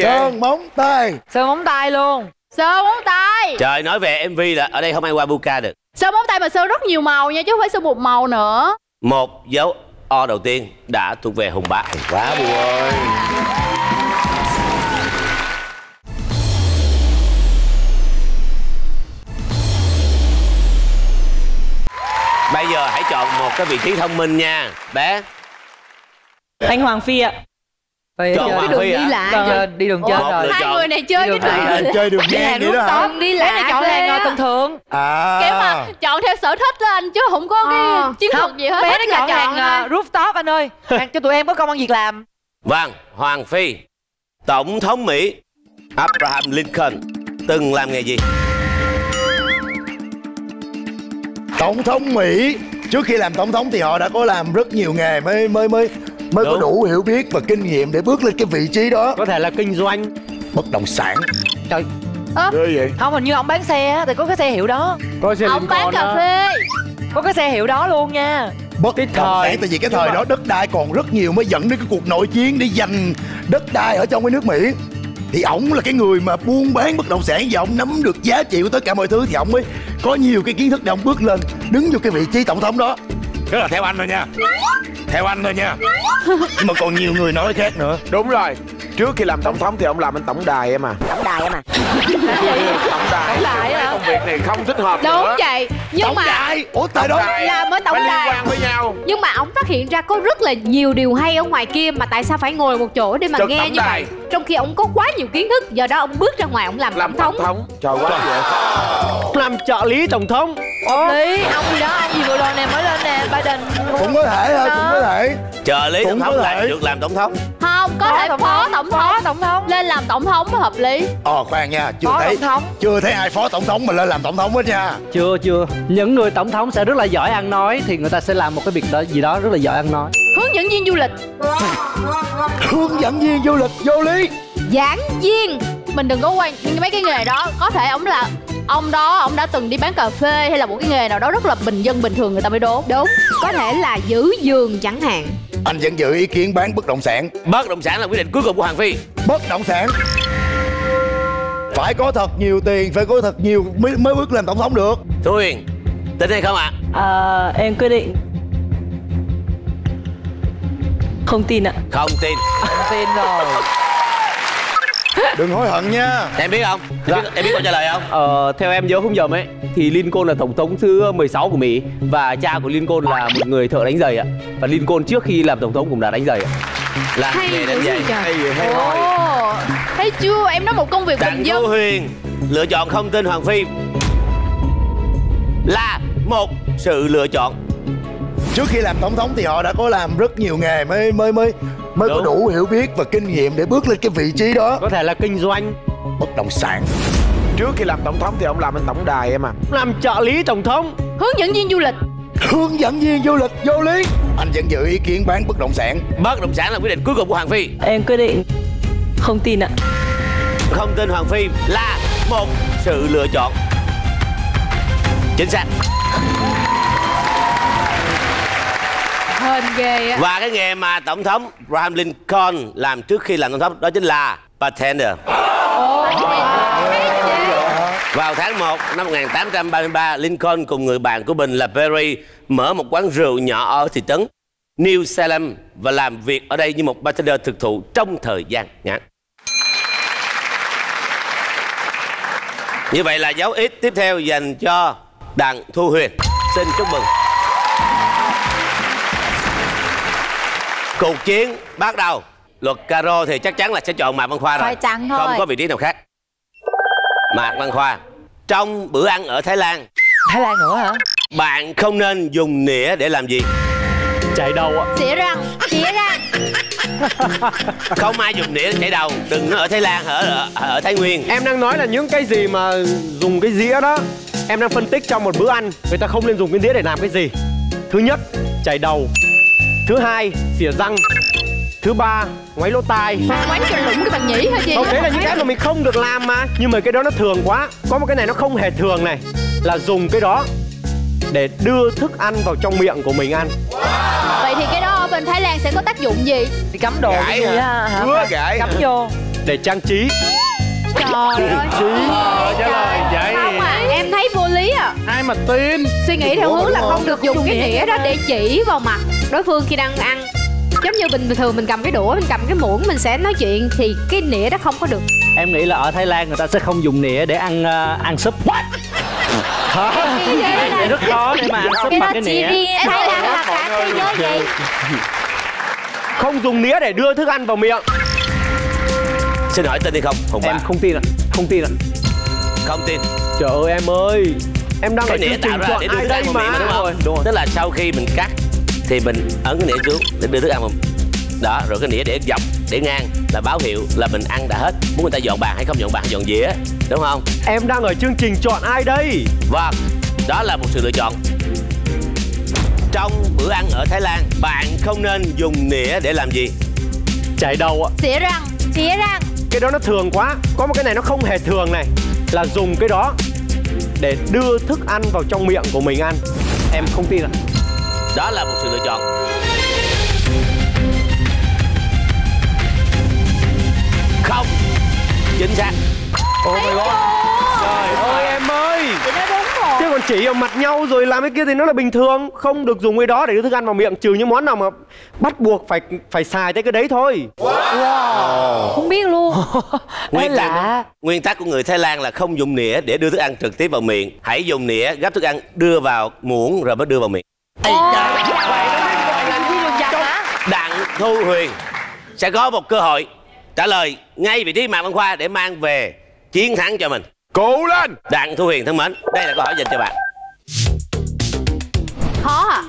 S10: Sơn móng tay.
S7: Sơn móng tay luôn.
S16: Sơn móng tay.
S3: Trời, nói về MV là ở đây không ai qua Buka được.
S16: Sơn móng tay mà sơn rất nhiều màu nha, chứ không phải sơn một màu nữa.
S3: Một dấu O đầu tiên đã thuộc về Hùng Bá.
S10: Hùng Bá Bùi ơi.
S3: Bây giờ hãy chọn một cái vị trí thông minh nha bé.
S9: Anh Hoàng Phi ạ.
S3: Chọn Hoàng Phi
S7: à? Đi đường chơi rồi.
S16: Hai người này chơi cái đường
S10: chơi đường ngang vậy đó hả?
S16: Đi lạ
S7: chọn hàng tầm thường.
S16: Kiểu mà chọn theo sở thích lên chứ không có cái chiến thuật gì hết.
S7: Bé nó chọn hàng rooftop anh ơi. Hàng cho tụi em có công ăn việc làm.
S3: Vâng, Hoàng Phi, Tổng thống Mỹ Abraham Lincoln từng làm nghề gì?
S10: Tổng thống Mỹ trước khi làm tổng thống thì họ đã có làm rất nhiều nghề mới có đủ hiểu biết và kinh nghiệm để bước lên cái vị trí đó.
S14: Có thể là kinh doanh,
S10: bất động sản.
S7: Trời.
S10: Vậy?
S7: Không, hình như ông bán xe á, thì có cái xe hiệu đó.
S14: Có xe
S16: ông bán cà phê.
S7: Có cái xe hiệu đó luôn nha.
S10: Bất động sản, tại vì cái thời đó đất đai còn rất nhiều mới dẫn đến cái cuộc nội chiến để giành đất đai ở trong cái nước Mỹ. Thì ổng là cái người mà buôn bán bất động sản và ổng nắm được giá trị của tất cả mọi thứ, thì ổng mới có nhiều cái kiến thức để ổng bước lên đứng vô cái vị trí tổng thống đó. Đó là theo anh thôi nha. Theo anh thôi nha. Nhưng mà còn nhiều người nói khác nữa.
S6: Đúng rồi. Trước khi làm tổng thống thì ông làm bên tổng đài em à.
S19: Tổng đài em à.
S6: Tổng đài hả? Công việc này không thích hợp
S16: đúng
S6: nữa.
S16: vậy. Nhưng
S10: tổng
S16: mà
S10: đài. Ủa tại đó
S16: làm ở tổng đài
S6: liên quan với nhau.
S15: Nhưng mà ông phát hiện ra có rất là nhiều điều hay ở ngoài kia, mà tại sao phải ngồi một chỗ để mà
S6: Trực
S15: nghe như
S6: đài.
S15: vậy, trong khi ông có quá nhiều kiến thức. Do đó ông bước ra ngoài ông làm tổng thống.
S6: Trời quá vậy.
S14: Làm trợ lý tổng thống.
S7: Lý, ông gì đó, ông gì vừa rồi nè, mới lên nè, Biden.
S10: Cũng có thể ha, cũng có thể.
S3: Trợ lý tổng thống lại được làm tổng thống.
S16: Không, có thể phó tổng thống. Lên làm tổng thống mới hợp lý.
S10: Khoan nha, chưa thấy ai phó tổng thống mà lên làm tổng thống hết nha.
S4: Chưa. Những người tổng thống sẽ rất là giỏi ăn nói, thì người ta sẽ làm một cái việc đó gì đó rất là giỏi ăn nói.
S16: Hướng dẫn viên du lịch.
S10: Hướng dẫn viên du lịch vô lý.
S15: Giảng viên.
S16: Mình đừng có quan mấy cái nghề đó. Có thể ông đã từng đi bán cà phê hay là một cái nghề nào đó rất là bình dân bình thường người ta mới đố.
S15: Đúng. Có thể là giữ giường chẳng hạn.
S10: Anh vẫn giữ ý kiến bán bất động sản.
S3: Bất động sản là quyết định cuối cùng của Hoàng Phi.
S10: Bất động sản. Phải có thật nhiều tiền, phải có thật nhiều mới bước lên tổng thống được.
S3: Thu Huyền, tin hay không ạ?
S9: Em quyết định không tin ạ.
S3: Không tin.
S7: Không tin rồi.
S10: Đừng hối hận nha.
S3: Em biết không? Em biết câu trả lời không?
S18: Theo em nhớ không nhầm ấy thì Lincoln là tổng thống thứ 16 của Mỹ, và cha của Lincoln là một người thợ đánh giày ạ. Và Lincoln trước khi làm tổng thống cũng đã đánh giày ạ.
S3: Là nghề đánh giày.
S16: Thấy chưa, em nói một công việc bình dân.
S3: Thu Huyền lựa chọn không tin Hoàng Phi là một sự lựa chọn.
S10: Trước khi làm tổng thống thì họ đã có làm rất nhiều nghề mới có đủ hiểu biết và kinh nghiệm để bước lên cái vị trí đó.
S14: Có thể là kinh doanh,
S10: bất động sản.
S6: Trước khi làm tổng thống thì ông làm bên tổng đài em à.
S14: Làm trợ lý tổng thống.
S16: Hướng dẫn viên du lịch.
S10: Hướng dẫn viên du lịch vô lý. Anh vẫn giữ ý kiến bán bất động sản.
S3: Bất động sản là quyết định cuối cùng của Hoàng Phi.
S9: Em quyết định không tin ạ.
S3: Không tin Hoàng Phi là một sự lựa chọn chính xác.
S16: Hên ghê á.
S3: Và cái nghề mà tổng thống Abraham Lincoln làm trước khi làm tổng thống đó chính là bartender. Vào tháng 1 năm 1833, Lincoln cùng người bạn của mình là Perry mở một quán rượu nhỏ ở thị trấn New Salem và làm việc ở đây như một bartender thực thụ trong thời gian ngắn. Như vậy là dấu ít tiếp theo dành cho Đặng Thu Huyền. Xin chúc mừng. Cuộc chiến bắt đầu. Luật Caro thì chắc chắn là sẽ chọn Mạc Văn Khoa rồi.
S5: Phải chặn thôi.
S3: Không có vị trí nào khác. Mạc Văn Khoa, trong bữa ăn ở Thái Lan.
S7: Thái Lan nữa hả?
S3: Bạn không nên dùng nĩa để làm gì?
S14: Chảy đầu ạ.
S16: Xỉa răng.
S3: Không ai dùng nĩa để chảy đầu. Đừng ở Thái Lan, ở Thái Nguyên.
S14: Em đang nói là những cái gì mà dùng cái dĩa đó. Em đang phân tích trong một bữa ăn người ta không nên dùng cái dĩa để làm cái gì. Thứ nhất, chảy đầu. Thứ hai, xỉa răng. Thứ ba, ngoáy lỗ tai.
S16: Ngoáy cho lủng cái bằng nhĩ hay gì?
S14: Không, đấy là những cái mà mình không được làm mà. Nhưng mà cái đó nó thường quá. Có một cái này nó không hề thường này, là dùng cái đó để đưa thức ăn vào trong miệng của mình ăn.
S16: Vậy thì cái đó ở bên Thái Lan sẽ có tác dụng gì?
S7: Thì cắm đồ cái gì á hả?
S6: Gãi
S7: cắm vô.
S14: Để trang trí.
S16: Trời ơi.
S13: Trả lời vậy.
S15: Không à, em thấy vô lý à.
S13: Ai mà tin.
S15: Suy nghĩ theo hướng là không được dùng cái nĩa đó để chỉ vào mặt đối phương khi đang ăn. Giống như bình thường mình cầm cái đũa, mình cầm cái muỗng mình sẽ nói chuyện, thì cái nĩa đó không có được.
S4: Em nghĩ là ở Thái Lan người ta sẽ không dùng nĩa để ăn súp. Hả? Rất khó để mà ăn súp bằng cái nĩa.
S19: Thái Lan là cả thế giới vậy.
S14: Không dùng nĩa để đưa thức ăn vào miệng.
S3: Xin hỏi tin hay không? Hùng Bá.
S18: Em không tin ạ. Không tin ạ.
S3: Không tin.
S14: Trời ơi em ơi, em đang
S3: cái
S14: ở
S3: nĩa
S14: chương trình
S3: tạo ra
S14: chọn
S3: để đưa
S14: ai
S3: thức
S14: đây
S3: ăn vào miệng mà đúng không?
S18: Đúng rồi.
S3: Tức là sau khi mình cắt thì mình ấn cái nĩa xuống để đưa thức ăn vào. Đó, rồi cái nĩa để dọc, để ngang là báo hiệu là mình ăn đã hết. Muốn người ta dọn bàn hay không dọn bàn, dọn dĩa, đúng không?
S14: Em đang ở chương trình chọn ai đây?
S3: Vâng, đó là một sự lựa chọn. Trong bữa ăn ở Thái Lan, bạn không nên dùng nĩa để làm gì?
S14: Chải đầu ạ.
S16: Xỉa răng.
S5: Xỉa răng.
S14: Cái đó nó thường quá. Có một cái này nó không hề thường này, là dùng cái đó để đưa thức ăn vào trong miệng của mình ăn.
S18: Em không tin ạ.
S3: Đó là một sự lựa chọn. Không chính xác.
S14: Oh my god. Trời ơi em ơi.
S16: Chị nói đúng rồi.
S14: Chứ còn chỉ vào mặt nhau rồi làm cái kia thì nó là bình thường. Không được dùng cái đó để đưa thức ăn vào miệng, trừ những món nào mà bắt buộc phải xài tới cái đấy thôi.
S7: Wow. Không biết luôn.
S3: Nguyên tắc của người Thái Lan là không dùng nĩa để đưa thức ăn trực tiếp vào miệng. Hãy dùng nĩa gắp thức ăn đưa vào muỗng rồi mới đưa vào miệng. Đặng Thu Huyền sẽ có một cơ hội trả lời ngay vị trí Mạc Văn Khoa để mang về chiến thắng cho mình.
S6: Cố lên.
S3: Đặng Thu Huyền thân mến, đây là câu hỏi dành cho bạn.
S16: Khó à?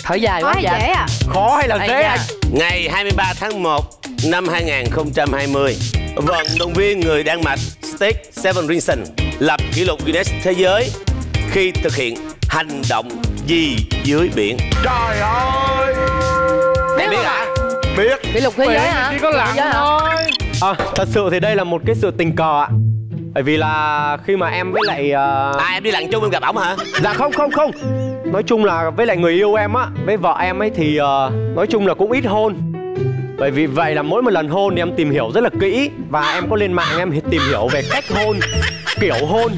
S7: Thở dài
S16: Khó
S7: quá
S16: hay
S7: dạ.
S16: dễ à?
S14: Khó hay là dễ anh?
S3: Ngày 23 tháng 1 năm 2020, vận động viên người Đan Mạch Stig Severinsen lập kỷ lục Guinness Thế giới khi thực hiện hành động gì dưới biển?
S6: Trời ơi.
S3: Em biết hả?
S6: Biết.
S7: Kỷ lục thế giới hả?
S14: Chỉ có lặng thôi. Thật sự thì đây là một cái sự tình cờ ạ. Bởi vì là khi mà em với lại
S3: em đi lặn chung em gặp ổng hả?
S14: Dạ không. Nói chung là với lại người yêu em á, với vợ em ấy thì nói chung là cũng ít hôn. Bởi vì vậy là mỗi một lần hôn thì em tìm hiểu rất là kỹ. Và em có lên mạng em tìm hiểu về cách hôn, kiểu hôn,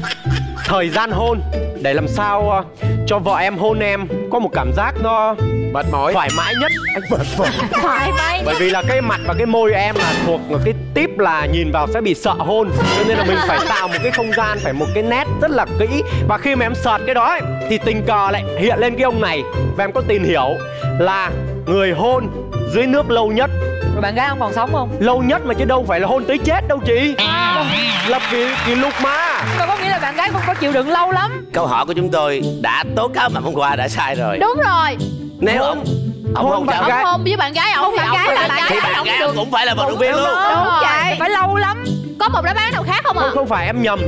S14: thời gian hôn, để làm sao cho vợ em hôn em có một cảm giác nó
S6: mệt mỏi,
S14: thoải mái nhất. Anh mệt mỏi.
S5: Thoải mái.
S14: Bởi vì là cái mặt và cái môi em là thuộc cái típ là nhìn vào sẽ bị sợ hôn, cho nên là mình phải tạo một cái không gian, phải một cái nét rất là kỹ. Và khi mà em search cái đó ấy, thì tình cờ lại hiện lên cái ông này. Và em có tìm hiểu là người hôn dưới nước lâu nhất.
S7: Rồi bạn gái ông còn sống không?
S14: Lâu nhất mà chứ đâu phải là hôn tới chết đâu chị. Lập kỷ lục mà.
S7: Nhưng mà có nghĩa là bạn gái không có chịu đựng lâu lắm.
S3: Câu hỏi của chúng tôi đã tố cáo Mạc Văn Khoa đã sai rồi.
S16: Đúng rồi.
S3: Nếu ông hôn
S16: bạn gái, hôn với bạn gái ổng,
S3: thì bạn gái ổng cũng phải là vận động viên luôn.
S16: Đúng vậy.
S7: Phải lâu lắm.
S16: Có một đáp án nào khác không ạ?
S14: Không phải, em nhầm.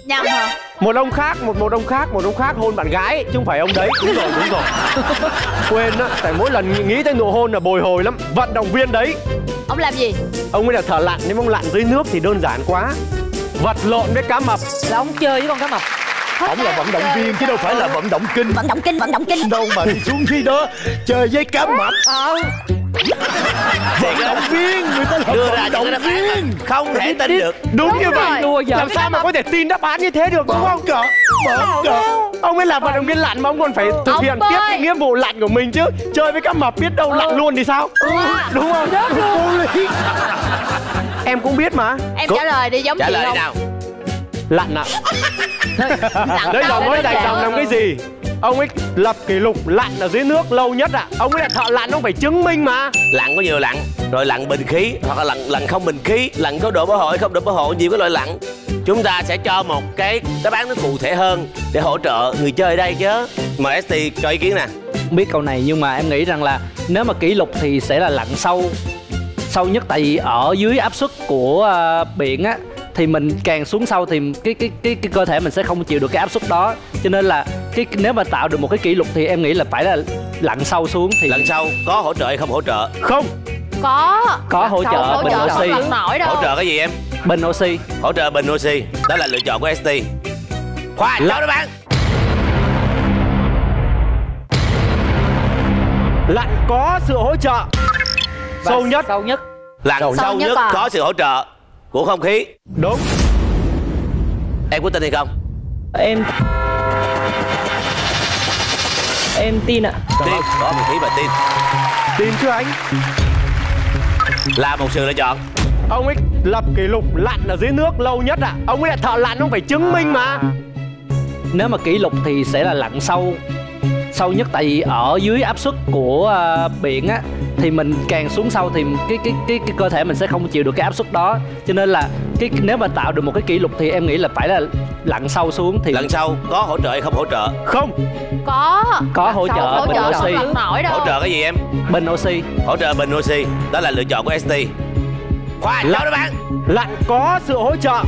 S16: Nhầm hả?
S14: Một ông khác hôn bạn gái chứ không phải ông đấy. Đúng rồi. Quên á, tại mỗi lần nghĩ tới nụ hôn là bồi hồi lắm. Vận động viên đấy.
S16: Ông làm gì?
S14: Ông ấy là thợ lặn, nếu ông lặn dưới nước thì đơn giản quá. Vật lộn với cá mập.
S7: Là ông chơi với con cá mập.
S10: Ông là vận động viên chứ đâu phải là vận động kinh.
S19: Vận động kinh
S10: đâu mà đi xuống dưới đó chơi với cá mập. Vận động viên, người ta là
S3: đưa ra
S10: vận động viên.
S3: Không thể tin được.
S14: Đúng như vậy. Làm sao mà có thể tin đáp án như thế được, đúng không? Ông ấy là vận động viên lặn mà ông còn phải thực hiện tiếp cái nghĩa vụ lặn của mình chứ. Chơi với cá mập biết đâu lặn luôn thì sao? Đúng không? Em cũng biết mà.
S16: Em trả lời đi, giống chị không?
S3: Trả lời nào.
S14: Lặn ạ. Đấy là nói dài dòng làm cái gì? Ông ấy lập kỷ lục lặn ở dưới nước lâu nhất ạ. Ông ấy là thợ lặn, ông phải chứng minh mà.
S3: Lặn có nhiều lặn, rồi lặn bình khí hoặc là lặn không bình khí, lặn có độ bảo hộ hay không độ bảo hộ, nhiều cái loại lặn. Chúng ta sẽ cho một cái đáp án nó cụ thể hơn để hỗ trợ người chơi ở đây chứ. Mời ST cho ý kiến nè.
S4: Không biết câu này nhưng mà em nghĩ rằng là nếu mà kỷ lục thì sẽ là lặn sâu nhất, tại vì ở dưới áp suất của biển á, thì mình càng xuống sâu thì cái cơ thể mình sẽ không chịu được cái áp suất đó, cho nên là nếu mà tạo được một cái kỷ lục thì em nghĩ là phải là lặn sâu xuống. Thì
S3: lặn sâu có hỗ trợ hay không hỗ trợ?
S14: Không.
S4: Có hỗ trợ bình oxy.
S3: Hỗ trợ cái gì em?
S4: Bình oxy.
S3: Hỗ trợ bình oxy. Đó là lựa chọn của ST. Khoa chọn đáp án.
S14: Lặn có sự hỗ trợ sâu nhất.
S3: Lặn sâu nhất có sự hỗ trợ của không khí.
S14: Đúng.
S3: Em có tin hay không?
S9: Em tin ạ.
S3: Tin, có bình khí và tin.
S14: Tin chứ anh.
S3: Là một sự lựa chọn.
S14: Ông ấy lập kỷ lục lặn ở dưới nước lâu nhất ạ. Ông ấy là thợ lặn, ông phải chứng minh mà.
S4: Nếu mà kỷ lục thì sẽ là lặn sâu nhất, tại vì ở dưới áp suất của biển á, thì mình càng xuống sâu thì cái cơ thể mình sẽ không chịu được cái áp suất đó, cho nên là nếu mà tạo được một cái kỷ lục thì em nghĩ là phải là lặn sâu xuống. Thì
S3: lặn sâu có hỗ trợ hay không hỗ trợ?
S14: Không.
S15: Có
S4: hỗ trợ bình oxy.
S3: Hỗ trợ cái gì em?
S4: Bình oxy.
S3: Hỗ trợ bình oxy. Đó là lựa chọn của ST. Khoa chọn đáp án.
S14: Lặn có sự hỗ trợ.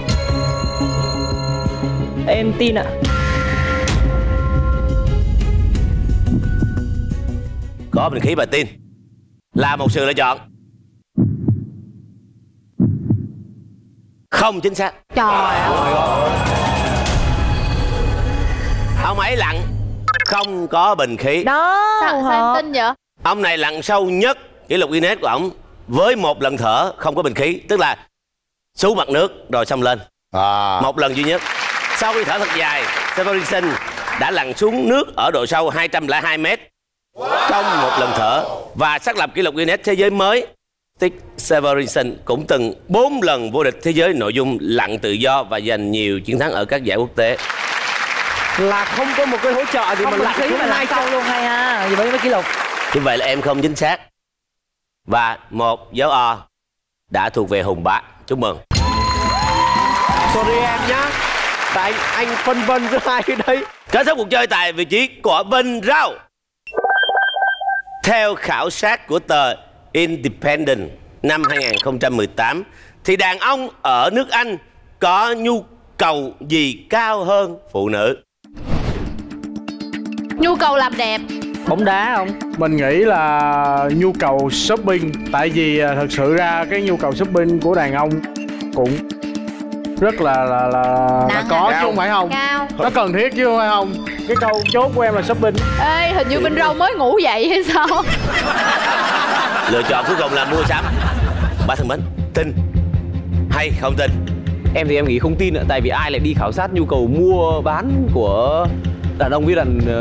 S9: Em tin ạ.
S3: Có bình khí và tin là một sự lựa chọn. Không chính xác.
S15: Trời ơi.
S3: Ông ấy lặn không có bình khí.
S16: Đó. Sao em tin vậy?
S3: Ông này lặn sâu nhất kỷ lục Guinness của ổng với một lần thở không có bình khí, tức là xuống mặt nước rồi xong lên. Một lần duy nhất. Sau khi thở thật dài, Severson đã lặn xuống nước ở độ sâu 202 m trong một lần thở và xác lập kỷ lục Guinness thế giới mới. Stig Severson cũng từng 4 lần vô địch thế giới nội dung lặn tự do và giành nhiều chiến thắng ở các giải quốc tế.
S14: Là không có một cái hỗ trợ thì
S7: không
S14: mà lặn
S7: khí mà lặn sâu luôn hay ha. Gì với kỷ lục.
S3: Như vậy là em không chính xác. Và một dấu O đã thuộc về Hùng Bá. Chúc mừng.
S14: Sorry em nhá. Tại anh phân vân giữa hai cái đấy.
S3: Kết thúc cuộc chơi tại vị trí của Vinh Rau. Theo khảo sát của tờ Independent năm 2018 thì đàn ông ở nước Anh có nhu cầu gì cao hơn phụ nữ?
S16: Nhu cầu làm đẹp.
S4: Bóng đá không?
S13: Mình nghĩ là nhu cầu shopping. Tại vì thật sự ra cái nhu cầu shopping của đàn ông cũng rất là có chứ không phải không?
S16: Cao.
S13: Nó cần thiết chứ không phải không? Cái câu chốt của em là shopping.
S16: Ê, hình như Vinh Râu mới ngủ dậy hay sao?
S3: Lựa chọn cuối cùng là mua sắm. Bác thân mến, tin hay không tin?
S18: Em thì em nghĩ không tin ạ. Tại vì ai lại đi khảo sát nhu cầu mua bán của đàn ông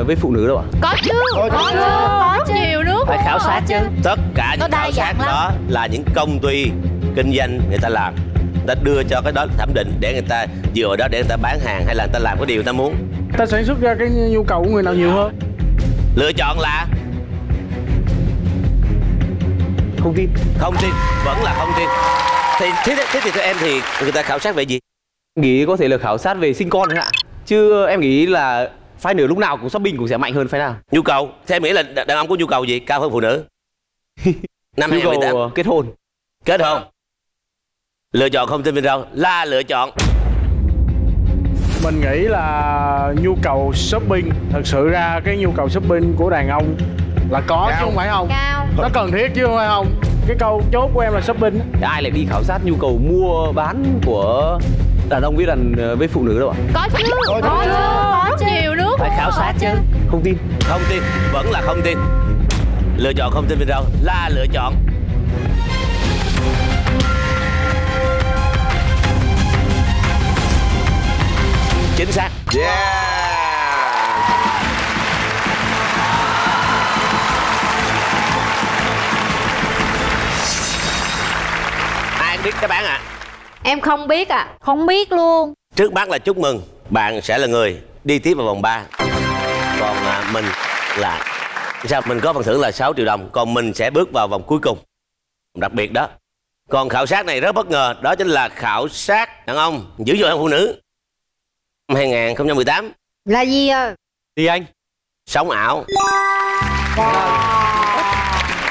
S18: với phụ nữ đâu ạ?
S16: Có chứ. Có nhiều nước.
S4: Phải khảo sát chứ.
S3: Tất cả những khảo sát đó là những công ty kinh doanh người ta làm. Người ta đưa cho cái đó thẩm định để người ta dựa vào đó để người ta bán hàng hay là người ta làm cái điều người ta muốn.
S13: Ta sản xuất ra cái nhu cầu của người nào nhiều hơn.
S3: Lựa chọn là
S18: không tin.
S3: Không tin, vẫn là không tin. Thế thì theo em thì người ta khảo sát về gì?
S18: Nghĩ có thể là khảo sát về sinh con ạ. Chứ em nghĩ là phái nữ lúc nào cũng shopping cũng sẽ mạnh hơn phái nào.
S3: Nhu cầu, theo em nghĩ là đàn ông có nhu cầu gì cao hơn phụ nữ? Năm 2018
S18: kết hôn.
S3: Kết hôn. Lựa chọn không tin Vinh Râu là lựa chọn.
S13: Mình nghĩ là nhu cầu shopping. Thật sự ra cái nhu cầu shopping của đàn ông là có chứ không phải không?
S16: Cao.
S13: Nó cần thiết chứ không phải không? Cái câu chốt của em là shopping.
S18: Ai lại đi khảo sát nhu cầu mua bán của đàn ông với phụ nữ đâu ạ?
S16: Có chứ. Có nhiều nước.
S4: Phải khảo sát chứ.
S18: Không tin.
S3: Không tin, vẫn là không tin. Lựa chọn không tin Vinh Râu là lựa chọn. Chính xác. Ai biết đáp án ạ?
S15: Em không biết ạ.
S5: Không biết luôn.
S3: Trước mắt là chúc mừng, bạn sẽ là người đi tiếp vào vòng 3. Còn mình là sao? Mình có phần thưởng là 6 triệu đồng. Còn mình sẽ bước vào vòng cuối cùng đặc biệt đó. Còn khảo sát này rất bất ngờ. Đó chính là khảo sát đàn ông dữ dội hơn phụ nữ năm 2018.
S15: Là gì à?
S14: Đi anh.
S3: Sống ảo.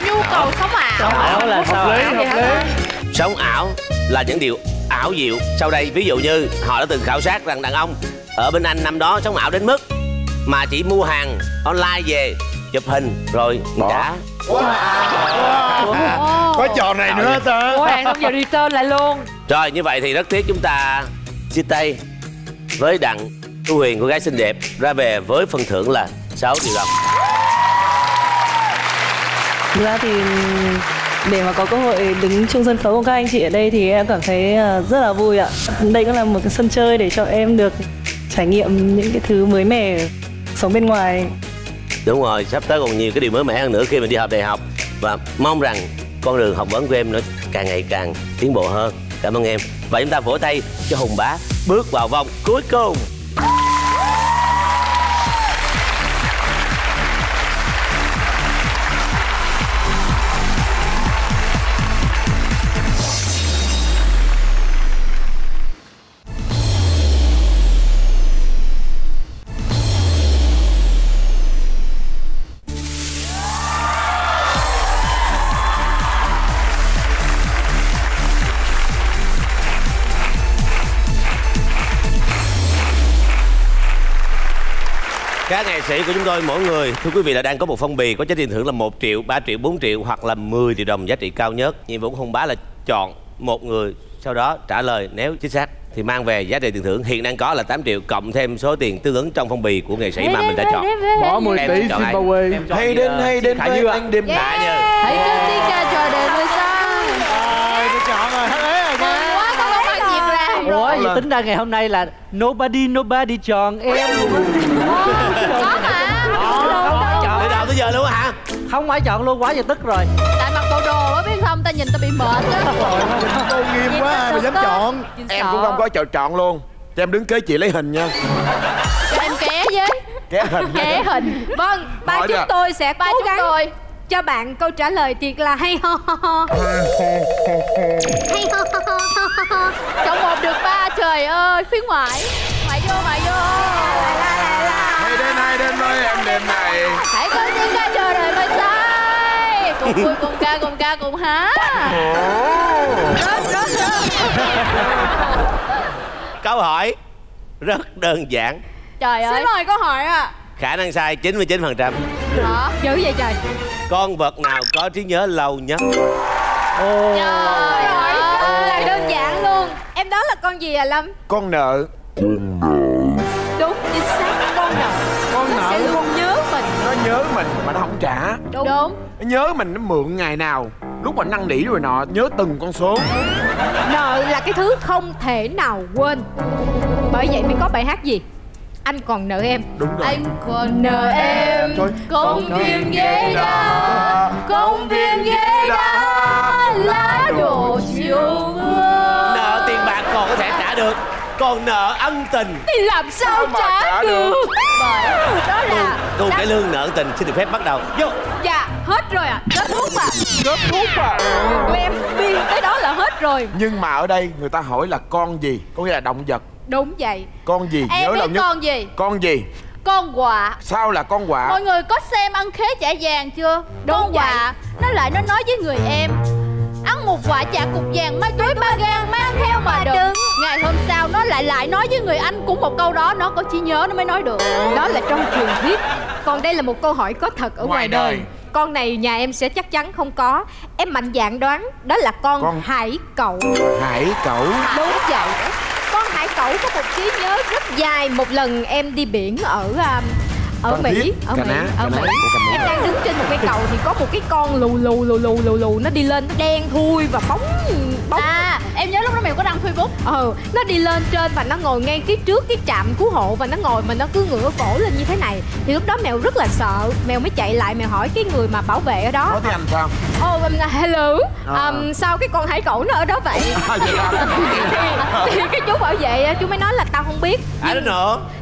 S16: Nhu cầu sống ảo.
S4: Sống ảo là sao?
S13: Hợp lý.
S3: Sống ảo là những điều ảo diệu sau đây. Ví dụ như họ đã từng khảo sát rằng đàn ông ở bên Anh năm đó sống ảo đến mức mà chỉ mua hàng online về chụp hình rồi trả
S10: Có trò này nữa ta.
S7: Ủa hẹn không giờ đi tên lại luôn.
S3: Rồi như vậy thì rất tiếc chúng ta chia tay với Đặng Thu Huyền, cô gái xinh đẹp, ra về với phần thưởng là 6 triệu đồng.
S9: Thực ra thì để mà có cơ hội đứng chung sân khấu cùng các anh chị ở đây thì em cảm thấy rất là vui ạ. Đây cũng là một cái sân chơi để cho em được trải nghiệm những cái thứ mới mẻ sống bên ngoài.
S3: Đúng rồi, sắp tới còn nhiều cái điều mới mẻ hơn nữa khi mình đi học đại học. Và mong rằng con đường học vấn của em nó càng ngày càng tiến bộ hơn. Cảm ơn em. Và chúng ta vỗ tay cho Hùng Bá bước vào vòng cuối cùng. Các nghệ sĩ của chúng tôi mỗi người, thưa quý vị, là đang có một phong bì có giá tiền thưởng là 1 triệu, 3 triệu, 4 triệu hoặc là 10 triệu đồng giá trị cao nhất. Nhiệm vụ của Hùng Bá là chọn một người, sau đó trả lời nếu chính xác thì mang về giá trị tiền thưởng hiện đang có là 8 triệu cộng thêm số tiền tương ứng trong phong bì của nghệ sĩ mà mình đã chọn.
S13: Bỏ 10 tỷ Zimbabwe.
S6: Hay đến với anh đêm
S3: Khả Như.
S16: Hãy cất tiếng ca chờ đợi người sao.
S10: Rồi, tôi chọn rồi, hết ế rồi.
S16: Quá không có bạn dịp ra.
S4: Ủa vậy tính ra ngày hôm nay là nobody chọn em luôn á.
S16: Có mà.
S3: Từ đầu tới giờ luôn hả?
S4: Không ai chọn luôn, quá giờ tức rồi.
S16: Tại mặc bộ đồ á biết không, ta nhìn ta bị mệt á.
S10: Tôi nghiêm quá, ai mà dám chọn.
S6: Em cũng không có chọn luôn. Cho em đứng kế chị lấy hình nha.
S16: Cho em ké với.
S6: Ké hình.
S15: Vâng, ba chúng tôi sẽ cố gắng cho bạn câu trả lời thiệt là hay ho ho ho. Hay ho ho ho ho.
S16: Chọn 1 được 3, trời ơi, phía ngoại. Ngoại vô.
S6: Hay đến với em đêm này.
S16: Hãy có tiếng ca chờ đợi người sai. Cùng vui, cùng ca, cùng hát. Rất.
S3: Câu hỏi rất đơn giản.
S16: Trời ơi.
S15: Xin mời câu hỏi ạ.
S3: Khả năng sai 99%.
S15: Hả? Dữ vậy trời.
S3: Con vật nào có trí nhớ lâu nhất?
S15: Trời ơi, rất là đơn giản luôn. Em đoán là con gì à Lâm?
S6: Con nợ.
S15: Đúng, chính xác, con nợ.
S6: Con
S15: Nó
S6: nợ
S15: sẽ luôn nhớ mình.
S6: Nó nhớ mình mà nó không trả.
S15: Đúng.
S6: Nó nhớ mình, nó mượn ngày nào, lúc mà năn nỉ rồi nọ, nhớ từng con số.
S15: Nợ là cái thứ không thể nào quên. Bởi vậy mới có bài hát gì? Anh còn nợ em.
S6: Đúng rồi.
S16: Anh còn nợ em. Công viên ghế đá, công viên ghế đá, lá đồ chiều mưa.
S3: Nợ tiền bạc còn có thể trả được, còn nợ ân tình
S15: thì làm sao trả được?
S16: Bởi đó là
S3: thu cái lương nợ ân tình. Xin được phép bắt đầu. Vô.
S15: Dạ, hết rồi ạ. Kết thúc ạ.
S6: Kết thúc à?
S15: Tụi em biên tới đó là hết rồi.
S6: Nhưng mà ở đây người ta hỏi là con gì, có nghĩa là động vật.
S15: Đúng vậy.
S6: Con gì?
S16: Em
S6: nhớ
S16: biết
S6: lâu nhất.
S16: con gì?
S6: Con gì?
S16: Con quạ.
S6: Sao là con quạ?
S16: Mọi người có xem Ăn Khế Trả Vàng chưa? Con quạ nó lại nó nói với người em: ăn một quả chả cục vàng, mai túi 3 gang, mang theo mà đừng. Ngày hôm sau nó lại nói với người anh cũng một câu đó. Nó có trí nhớ nó mới nói được.
S15: Đó là trong truyền thuyết. Còn đây là một câu hỏi có thật ở ngoài đời. Con này nhà em sẽ chắc chắn không có. Em mạnh dạn đoán đó là con hải cẩu.
S6: Hải cẩu.
S15: Đúng vậy. Con hải cẩu có một trí nhớ rất dài. Một lần em đi biển ở Mỹ. Ở Mỹ. Em đang đứng trên một cây cầu thì có một cái con lù nó đi lên, nó đen thui và bóng.
S16: À, em nhớ lúc đó mèo có đăng Facebook.
S15: Nó đi lên trên và nó ngồi ngay phía trước cái trạm cứu hộ và nó ngồi mà nó cứ ngửa cổ lên như thế này. Thì lúc đó mèo rất là sợ, mèo mới chạy lại, mèo hỏi cái người mà bảo vệ ở đó.
S6: Nói tiếng Anh sao?
S15: Hello. Sao cái con hải cẩu nó ở đó vậy? Thì cái chú bảo vệ chú mới nói là tao không biết.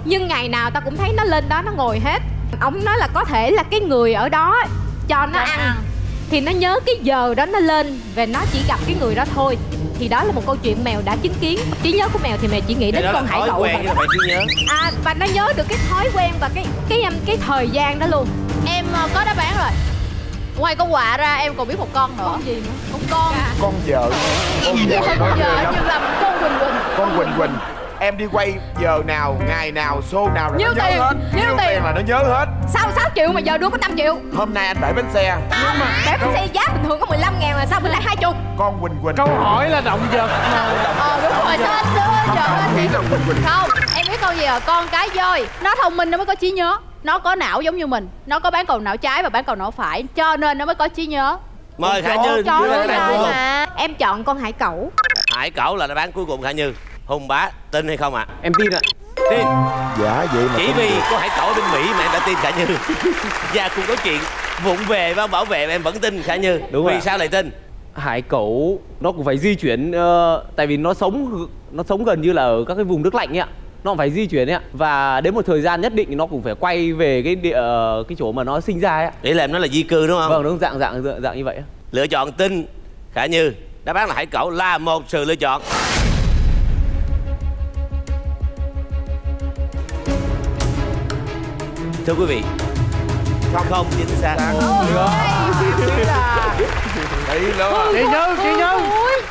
S15: Nhưng ngày nào tao cũng thấy nó lên đó nó ngồi hết. Ông nói là có thể là cái người ở đó cho nó ăn thì nó nhớ cái giờ đó nó lên và nó chỉ gặp cái người đó thôi. Thì đó là một câu chuyện mèo đã chứng kiến. Trí nhớ của mèo thì mèo chỉ nghĩ đến con hải cẩu và nó nhớ được cái thói quen và cái thời gian đó luôn.
S16: Em có đáp án rồi. Ngoài con quạ ra em còn biết một con nữa.
S15: Con gì nữa?
S16: Một con.
S6: Con vợ.
S16: Con vợ nhưng là con Quỳnh Quỳnh.
S6: Con Quỳnh Quỳnh. Em đi quay giờ nào, ngày nào, show nào là
S15: Nhiêu
S6: nó
S15: tiền?
S6: nhớ hết.
S15: Nhiêu tiền?
S6: là nó nhớ hết.
S15: Sao 6 triệu mà giờ đưa có 5 triệu?
S6: Hôm nay anh đẩy bánh xe.
S15: Không, để bánh xe giá bình thường có 15 ngàn mà sao bữa nay 20?
S6: Con Quỳnh Quỳnh.
S13: Câu hỏi là động vật.
S16: Đúng rồi, sao anh đưa? Trời ơi. Không, em biết câu gì à? Con cái voi nó thông minh nó mới có trí nhớ. Nó có não giống như mình. Nó có bán cầu não trái và bán cầu não phải, cho nên nó mới có trí nhớ.
S3: Mời Khả Như đưa đáp án cuối cùng.
S15: Em chọn con hải cẩu.
S3: Hải cẩu là đáp án cuối cùng Khả Như. Hùng Bá tin hay không ạ?
S18: Em tin ạ.
S3: Tin.
S6: Dạ vậy mà
S3: chỉ vì có hải cẩu ở bên Mỹ mà em đã tin Khả Như. Và cùng có chuyện vụng về và bảo vệ em vẫn tin Khả Như.
S18: Đúng
S3: vì
S18: rồi.
S3: sao lại tin?
S18: Hải cẩu nó cũng phải di chuyển, tại vì nó sống gần như là ở các cái vùng nước lạnh ấy ạ. Nó cũng phải di chuyển ấy ạ. Và đến một thời gian nhất định nó cũng phải quay về cái chỗ mà nó sinh ra ấy ạ.
S3: Để làm nó là di cư đúng không?
S18: Vâng, đúng, dạng như vậy.
S3: Lựa chọn tin Khả Như. Đáp án là hải cẩu là một sự lựa chọn. Thưa quý vị, không chính xác.
S10: Chị nhớ.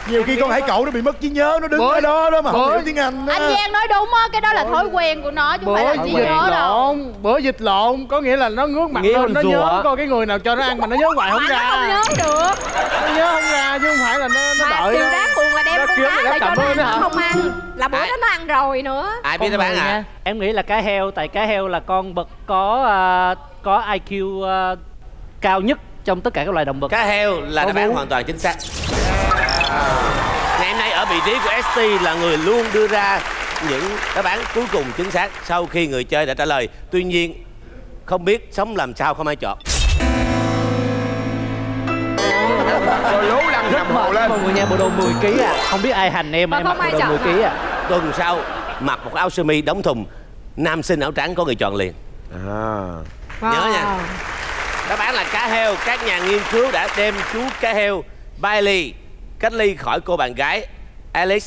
S10: Nhiều khi con hải cẩu nó bị mất trí nhớ, nó đứng ở đó mà không hiểu tiếng Anh.
S16: Anh Giang nói đúng á, cái đó là thói quen của nó chứ không phải là trí nhớ đâu.
S13: Bữa dịch lộn có nghĩa là nó ngước mặt lên, nó nhớ coi cái người nào cho nó ăn mà nó nhớ hoài không ra.
S15: Nó không nhớ được.
S13: Nó nhớ không ra chứ không phải là nó đợi.
S15: Điều đáng buồn là đem con cá lại cho nó ăn, nó không ăn. Là bữa đó nó ăn rồi nữa.
S3: Ai biết đáp án à?
S4: Em nghĩ là cá heo, tại cá heo là con vật có IQ cao nhất trong tất cả các loài động vật.
S3: Cá heo là đáp án hoàn toàn chính xác. Ngày hôm nay ở vị trí của ST là người luôn đưa ra những đáp án cuối cùng chính xác sau khi người chơi đã trả lời. Tuy nhiên không biết sống làm sao không ai chọn.
S6: Rồi lố lăng nằm hồ lên.
S4: Mọi người nha, bộ đồ 10 kg à. Không biết ai hành em mà em mặc bộ đồ 10 kg à.
S3: Tuần sau mặc một áo sơ mi đóng thùng, nam sinh áo trắng có người chọn liền. Nhớ nha. Đáp án là cá heo. Các nhà nghiên cứu đã đem chú cá heo Bailey cách ly khỏi cô bạn gái Alice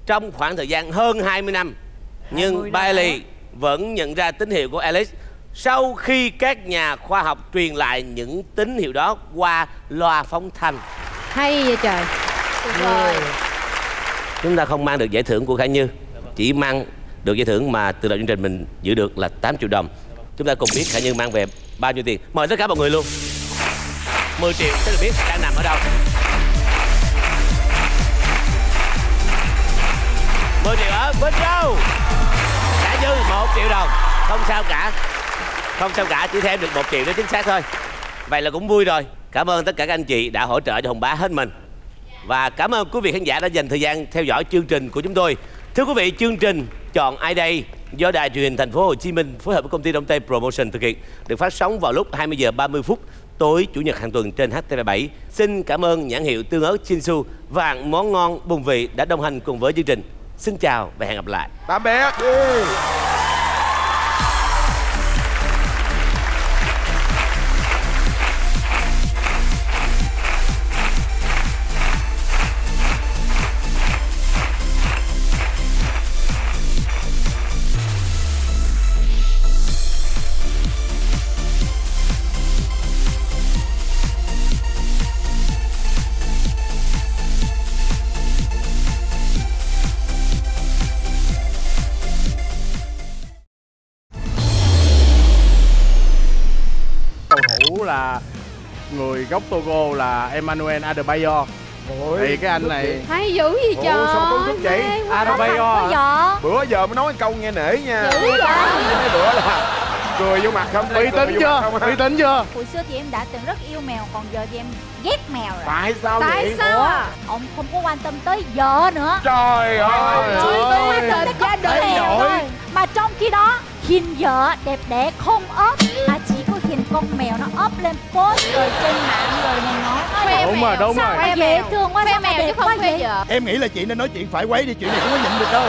S3: trong khoảng thời gian hơn 20 năm. Nhưng Bailey vẫn nhận ra tín hiệu của Alice sau khi các nhà khoa học truyền lại những tín hiệu đó qua loa phóng thanh.
S15: Hay vậy trời.
S3: Chúng ta không mang được giải thưởng của Khả Như, chỉ mang được giải thưởng mà từ đầu chương trình mình giữ được là 8 triệu đồng. Chúng ta cùng biết Khả Như mang về bao nhiêu tiền. Mời tất cả mọi người luôn. 10 triệu sẽ được biết đang nằm ở đâu. 10 triệu ở bên đâu? Khả Như 1 triệu đồng. Không sao cả. Không sao cả, chỉ thêm được 1 triệu đó chính xác thôi. Vậy là cũng vui rồi. Cảm ơn tất cả các anh chị đã hỗ trợ cho Hùng Bá hết mình. Và cảm ơn quý vị khán giả đã dành thời gian theo dõi chương trình của chúng tôi. Thưa quý vị, chương trình Chọn Ai Đây do Đài Truyền hình Thành phố Hồ Chí Minh phối hợp với công ty Đông Tây Promotion thực hiện, được phát sóng vào lúc 20 giờ 30 phút tối chủ nhật hàng tuần trên HTV7. Xin cảm ơn nhãn hiệu tương ớt Chinsu và món ngon bùng vị đã đồng hành cùng với chương trình. Xin chào và hẹn gặp lại.
S6: Tạm biệt.
S13: Cầu thủ là người gốc Togo là Emmanuel Adebayor. Thì cái anh này
S15: hay dữ gì trời.
S6: Ủa sao có vậy?
S13: Adebayor
S6: Bữa giờ mới nói câu nghe nể nha.
S15: Dữ vậy?
S6: Cái bữa là cười vô mặt không?
S13: uy tín chưa? Uy tín chưa?
S5: Hồi xưa thì em đã từng rất yêu mèo, còn giờ thì em ghét mèo rồi.
S6: Tại sao vậy?
S5: Tại sao à? Ông không có quan tâm tới vợ nữa.
S6: Trời ơi.
S5: Chỉ có quan tâm tới gia đình mèo thôi. Mà trong khi đó hình vợ đẹp đẽ không ốp, mà chỉ có hình con mèo nó ốp lên post rồi trên mạng rồi này nó.
S13: Đúng rồi, đúng rồi.
S5: Sao mà dễ thương quá, sao mà đẹp quá vậy?
S10: Em nghĩ là chị nên nói chuyện phải quấy đi, chuyện này không có nhịn được đâu.